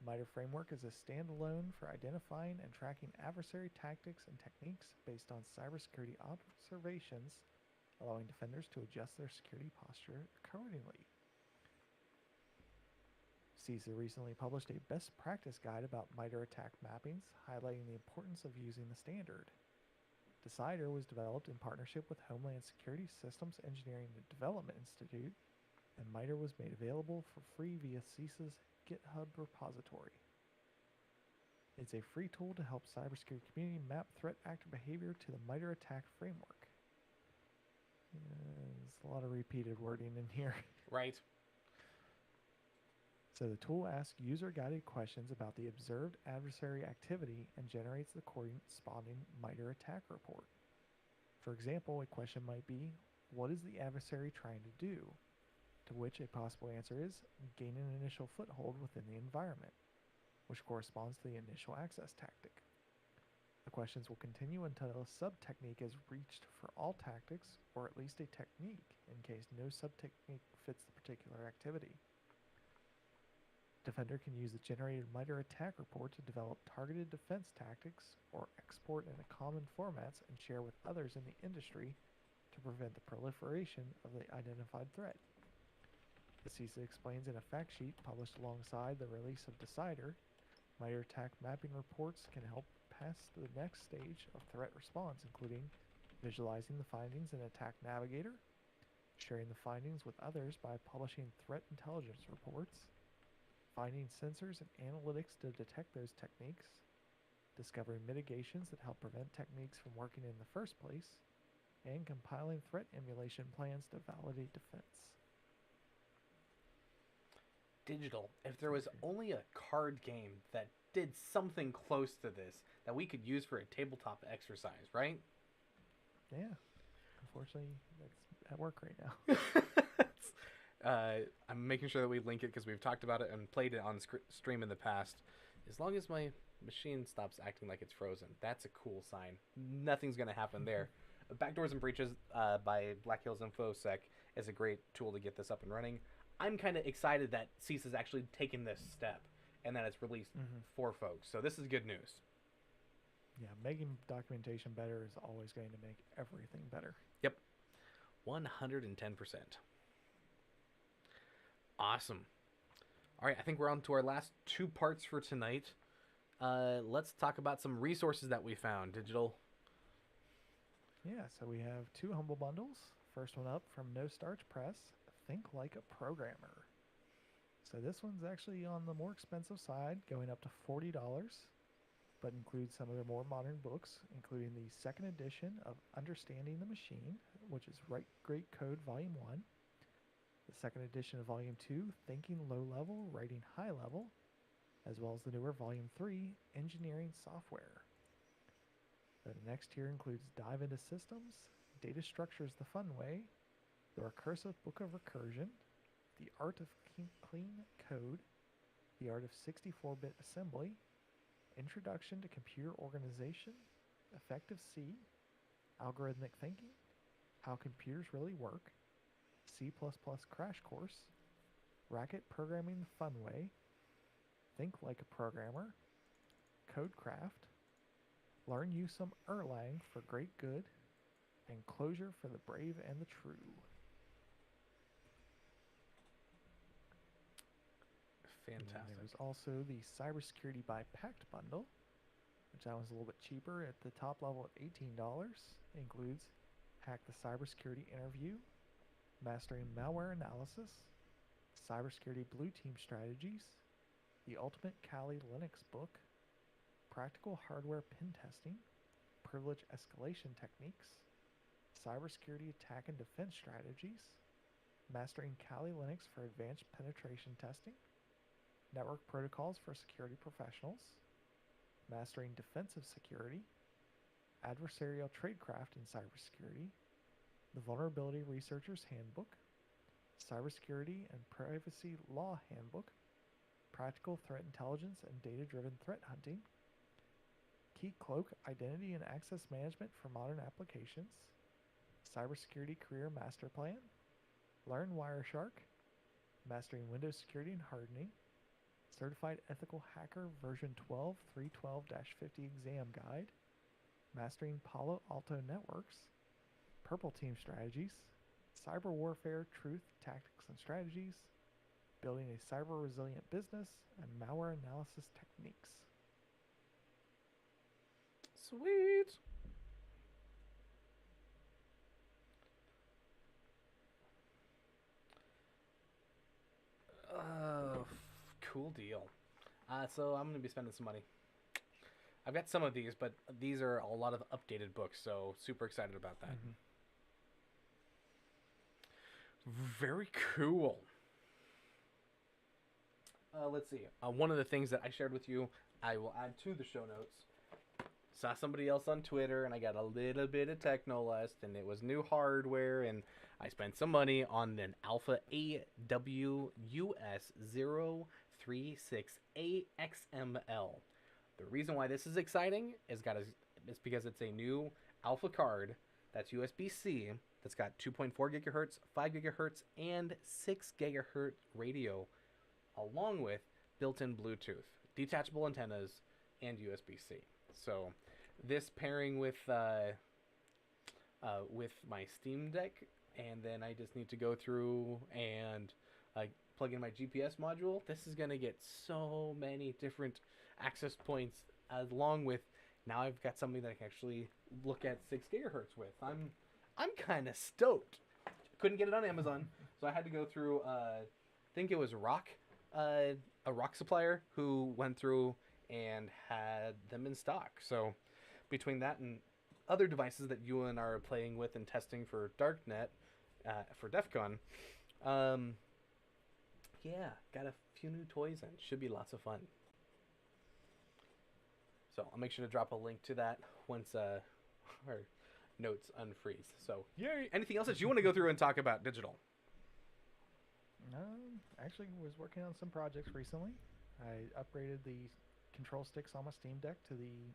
MITRE framework is a standalone for identifying and tracking adversary tactics and techniques based on cybersecurity observations, allowing defenders to adjust their security posture accordingly. CISA recently published a best practice guide about MITRE ATT&CK mappings, highlighting the importance of using the standard. Decider was developed in partnership with Homeland Security Systems Engineering and Development Institute, and MITRE was made available for free via CISA's GitHub repository. It's a free tool to help cybersecurity community map threat actor behavior to the MITRE ATT&CK framework. There's a lot of repeated wording in here. Right. So the tool asks user-guided questions about the observed adversary activity and generates the corresponding MITRE ATT&CK report. For example, a question might be, what is the adversary trying to do? To which a possible answer is, gain an initial foothold within the environment, which corresponds to the initial access tactic. The questions will continue until a sub-technique is reached for all tactics, or at least a technique, in case no sub-technique fits the particular activity. Defender can use the generated MITRE ATT&CK report to develop targeted defense tactics or export into common formats and share with others in the industry to prevent the proliferation of the identified threat. The CISA explains in a fact sheet published alongside the release of Decider, MITRE ATT&CK mapping reports can help pass to the next stage of threat response, including visualizing the findings in Attack Navigator, sharing the findings with others by publishing threat intelligence reports, finding sensors and analytics to detect those techniques, discovering mitigations that help prevent techniques from working in the first place, and compiling threat emulation plans to validate defense. Digital. If there was only a card game that did something close to this that we could use for a tabletop exercise, right? Yeah. Unfortunately, that's at work right now. I'm making sure that we link it because we've talked about it and played it on stream in the past. As long as my machine stops acting like it's frozen, that's a cool sign. Nothing's going to happen there. Backdoors and Breaches by Black Hills InfoSec is a great tool to get this up and running. I'm kind of excited that CISA has actually taken this step and that it's released for folks. So this is good news. Yeah, making documentation better is always going to make everything better. Yep. 110%. Awesome. All right, I think we're on to our last two parts for tonight. Let's talk about some resources that we found, Digital. Yeah, so we have two humble bundles. First one up from No Starch Press, Think Like a Programmer. So this one's actually on the more expensive side, going up to $40, but includes some of their more modern books, including the second edition of Understanding the Machine, which is Write Great Code Volume 1, the second edition of Volume 2, Thinking Low Level, Writing High Level, as well as the newer Volume 3, Engineering Software. The next tier includes Dive into Systems, Data Structures the Fun Way, The Recursive Book of Recursion, The Art of Clean Code, The Art of 64-Bit Assembly, Introduction to Computer Organization, Effective C, Algorithmic Thinking, How Computers Really Work, C++ Crash Course, Racket Programming the Fun Way, Think Like a Programmer, Codecraft, Learn You Some Erlang for Great Good, and Closure for the Brave and the True. Fantastic. And there was also the Cybersecurity by Pact bundle, which that was a little bit cheaper at the top level at $18. It includes Hack the Cybersecurity Interview, Mastering Malware Analysis, Cybersecurity Blue Team Strategies, the Ultimate Kali Linux book, Practical Hardware Pen Testing, Privilege Escalation Techniques, Cybersecurity Attack and Defense Strategies, Mastering Kali Linux for Advanced Penetration Testing, Network Protocols for Security Professionals, Mastering Defensive Security, Adversarial Tradecraft in Cybersecurity, the Vulnerability Researcher's Handbook, Cybersecurity and Privacy Law Handbook, Practical Threat Intelligence and Data-Driven Threat Hunting, Keycloak Identity and Access Management for Modern Applications, Cybersecurity Career Master Plan, Learn Wireshark, Mastering Windows Security and Hardening, Certified Ethical Hacker version 12 312-50 Exam Guide, Mastering Palo Alto Networks, Purple Team Strategies, Cyber Warfare Truth, Tactics and Strategies, Building a Cyber Resilient Business, and Malware Analysis Techniques. Sweet. Cool deal. So I'm gonna be spending some money. I've got some of these, but these are a lot of updated books, so super excited about that. Mm-hmm. Very cool. Let's see. One of the things that I shared with you, I will add to the show notes. Saw somebody else on Twitter, and I got a little bit of technolust, and it was new hardware, and I spent some money on an Alpha AWUS 036AXML. The reason why this is exciting is because it's a new Alpha card that's USB-C that's got 2.4 gigahertz, 5 gigahertz, and 6 gigahertz radio, along with built-in Bluetooth, detachable antennas, and USB-C. So this pairing with my Steam Deck, and then I just need to go through and plug in my GPS module. This is gonna get so many different access points, along with now I've got something that I can actually look at 6 gigahertz with. I'm kind of stoked. Couldn't get it on Amazon, so I had to go through. I think it was a rock supplier who went through and had them in stock. So between that and other devices that you and I are playing with and testing for Darknet for DEF CON, yeah, got a few new toys in. Should be lots of fun. So I'll make sure to drop a link to that once our notes unfreeze. So yay! Anything else that you want to go through and talk about digital? Actually was working on some projects recently. I upgraded the control sticks on my Steam Deck to the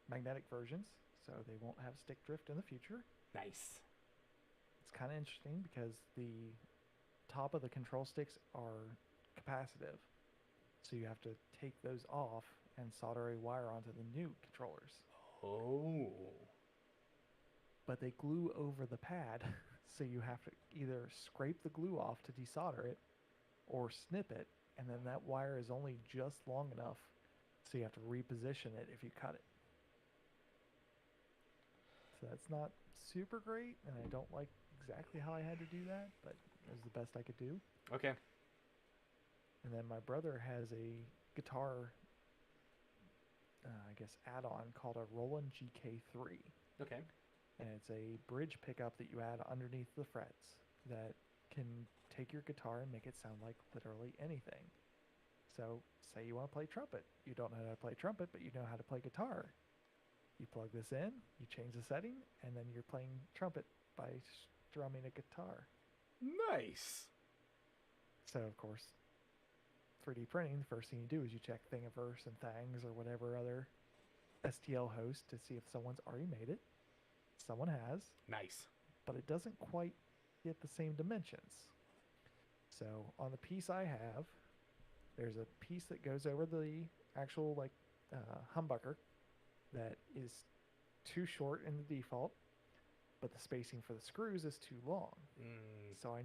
magnetic versions, so they won't have stick drift in the future. Nice. It's kind of interesting because the top of the control sticks are capacitive, so you have to take those off and solder a wire onto the new controllers. Oh. But they glue over the pad, so you have to either scrape the glue off to desolder it or snip it, and then that wire is only just long enough, so you have to reposition it if you cut it. So that's not super great, and I don't like exactly how I had to do that, but it was the best I could do. Okay. And then my brother has a guitar, I guess, add-on called a Holon GK3. Okay. And it's a bridge pickup that you add underneath the frets that can take your guitar and make it sound like literally anything. So, say you want to play trumpet. You don't know how to play trumpet, but you know how to play guitar. You plug this in, you change the setting, and then you're playing trumpet by strumming a guitar. Nice. So, of course, 3D printing, the first thing you do is you check Thingiverse and Thangs or whatever other STL host to see if someone's already made it. Someone has. Nice. But it doesn't quite get the same dimensions. So on the piece I have, there's a piece that goes over the actual humbucker that is too short in the default, but the spacing for the screws is too long. So I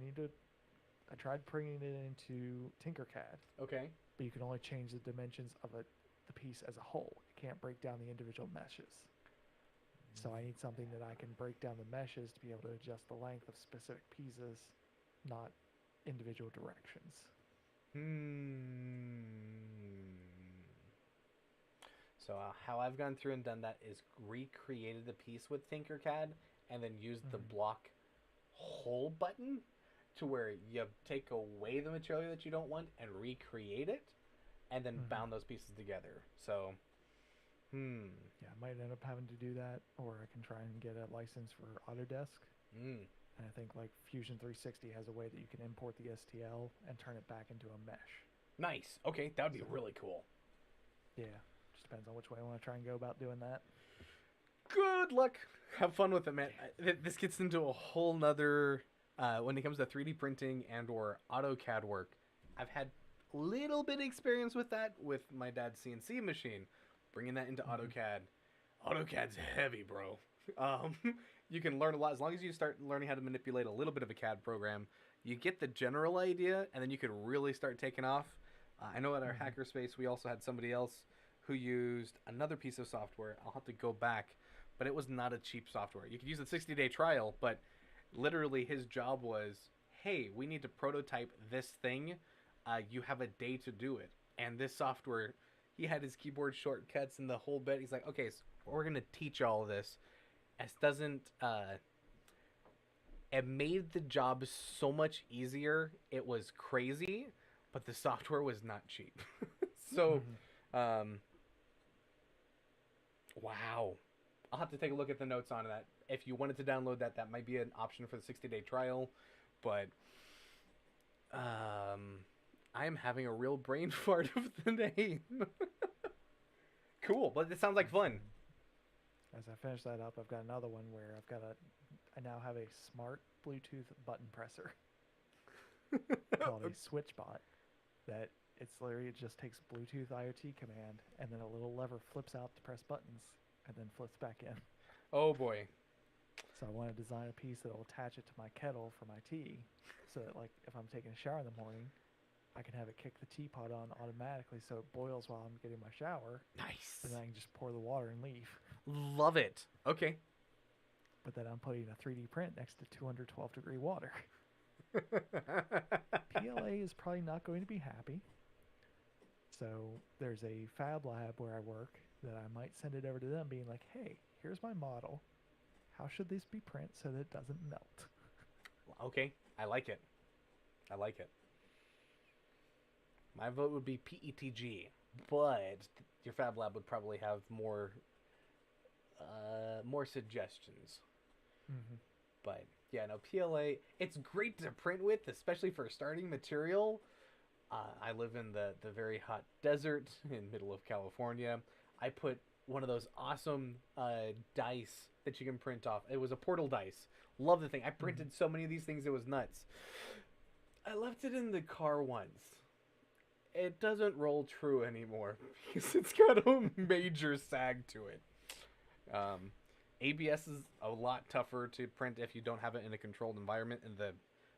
tried bringing it into Tinkercad. Okay. But you can only change the dimensions of the piece as a whole. You can't break down the individual meshes. So I need something that I can break down the meshes to be able to adjust the length of specific pieces, not individual directions. So how I've gone through and done that is recreated the piece with Tinkercad and then used the block hole button to where you take away the material that you don't want and recreate it, and then bound those pieces together. So, yeah, I might end up having to do that, or I can try and get a license for Autodesk. And I think Fusion 360 has a way that you can import the STL and turn it back into a mesh. Nice. Okay, that would be really cool. Yeah, just depends on which way I want to try and go about doing that. Good luck. Have fun with it, man. This gets into a whole nother... when it comes to 3D printing and or AutoCAD work, I've had a little bit of experience with that with my dad's CNC machine. Bringing that into AutoCAD. AutoCAD's heavy, bro. You can learn a lot. As long as you start learning how to manipulate a little bit of a CAD program, you get the general idea, and then you could really start taking off. I know at our hackerspace, we also had somebody else who used another piece of software. I'll have to go back, but it was not a cheap software. You could use a 60-day trial, but literally his job was, hey, we need to prototype this thing you have a day to do it. And this software, he had his keyboard shortcuts and the whole bit. He's like, okay, so we're gonna teach all of this. It doesn't. It made the job so much easier. It was crazy, but the software was not cheap. So, wow. I'll have to take a look at the notes on that. If you wanted to download that, that might be an option for the 60-day trial. But I am having a real brain fart of the name. Cool, but it sounds like fun. As I finish that up, I've got another one where I now have a smart Bluetooth button presser called a SwitchBot. That it's literally, it just takes Bluetooth IoT command, and then a little lever flips out to press buttons, and then flips back in. Oh boy. So I want to design a piece that will attach it to my kettle for my tea, so that like if I'm taking a shower in the morning, I can have it kick the teapot on automatically so it boils while I'm getting my shower. Nice. And then I can just pour the water and leave. Love it. Okay. But then I'm putting a 3D print next to 212 degree water. PLA is probably not going to be happy. So there's a fab lab where I work that I might send it over to them being like, hey, here's my model. How should this be print so that it doesn't melt? Okay. I like it. I like it. My vote would be PETG, but your Fab Lab would probably have more suggestions. Mm-hmm. But yeah, no, PLA, it's great to print with, especially for starting material. I live in the very hot desert in middle of California. I put one of those awesome dice that you can print off. It was a portal dice. Love the thing. I printed so many of these things, it was nuts. I left it in the car once. It doesn't roll true anymore because it's got a major sag to it. ABS is a lot tougher to print if you don't have it in a controlled environment and the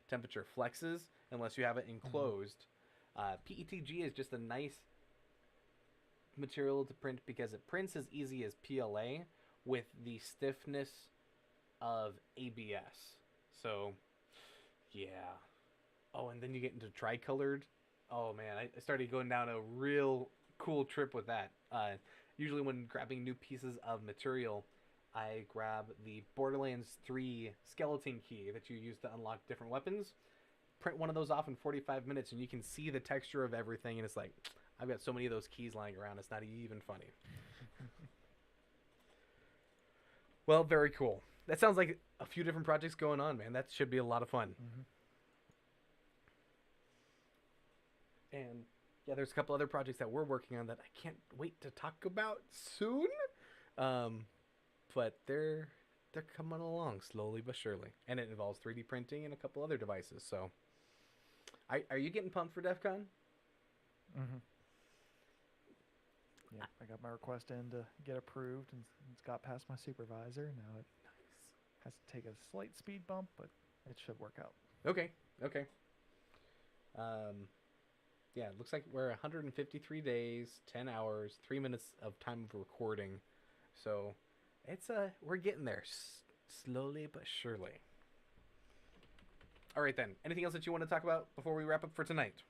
temperature flexes unless you have it enclosed. PETG is just a nice material to print because it prints as easy as PLA with the stiffness of ABS. So, yeah. Oh, and then you get into tricolored. Oh man, I started going down a real cool trip with that. Usually when grabbing new pieces of material, I grab the Borderlands 3 skeleton key that you use to unlock different weapons. Print one of those off in 45 minutes and you can see the texture of everything, and it's like, I've got so many of those keys lying around, it's not even funny. Well, very cool. That sounds like a few different projects going on, man. That should be a lot of fun. Mm-hmm. And yeah, there's a couple other projects that we're working on that I can't wait to talk about soon. But they're coming along slowly but surely. And it involves 3D printing and a couple other devices. So are you getting pumped for DEF CON? Mm-hmm. Yeah, I got my request in to get approved, and it's got past my supervisor. Now it has to take a slight speed bump, but it should work out. Okay. Yeah, it looks like we're 153 days, 10 hours, 3 minutes of time of recording. So it's we're getting there slowly but surely. All right then. Anything else that you want to talk about before we wrap up for tonight?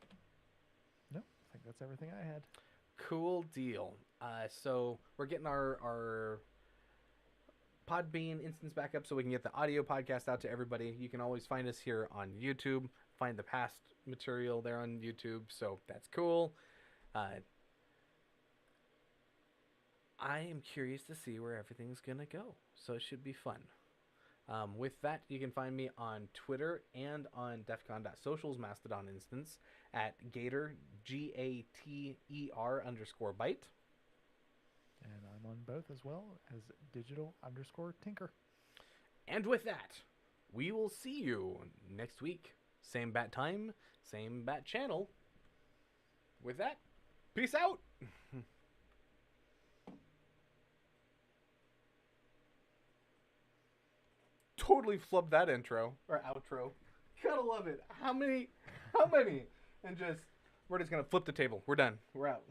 No, I think that's everything I had. Cool deal. So we're getting our Podbean instance back up so we can get the audio podcast out to everybody. You can always find us here on YouTube. Find the past material there on YouTube, so that's cool. I am curious to see where everything's gonna go, so it should be fun. With that, you can find me on Twitter and on defcon.social's Mastodon instance at Gator, GATER_byte. And I'm on both as well as digital_tinker. And with that, we will see you next week. Same bat time, same bat channel. With that, peace out. Totally flubbed that intro or outro. Gotta love it. How many? And just, we're just gonna flip the table. We're done. We're out.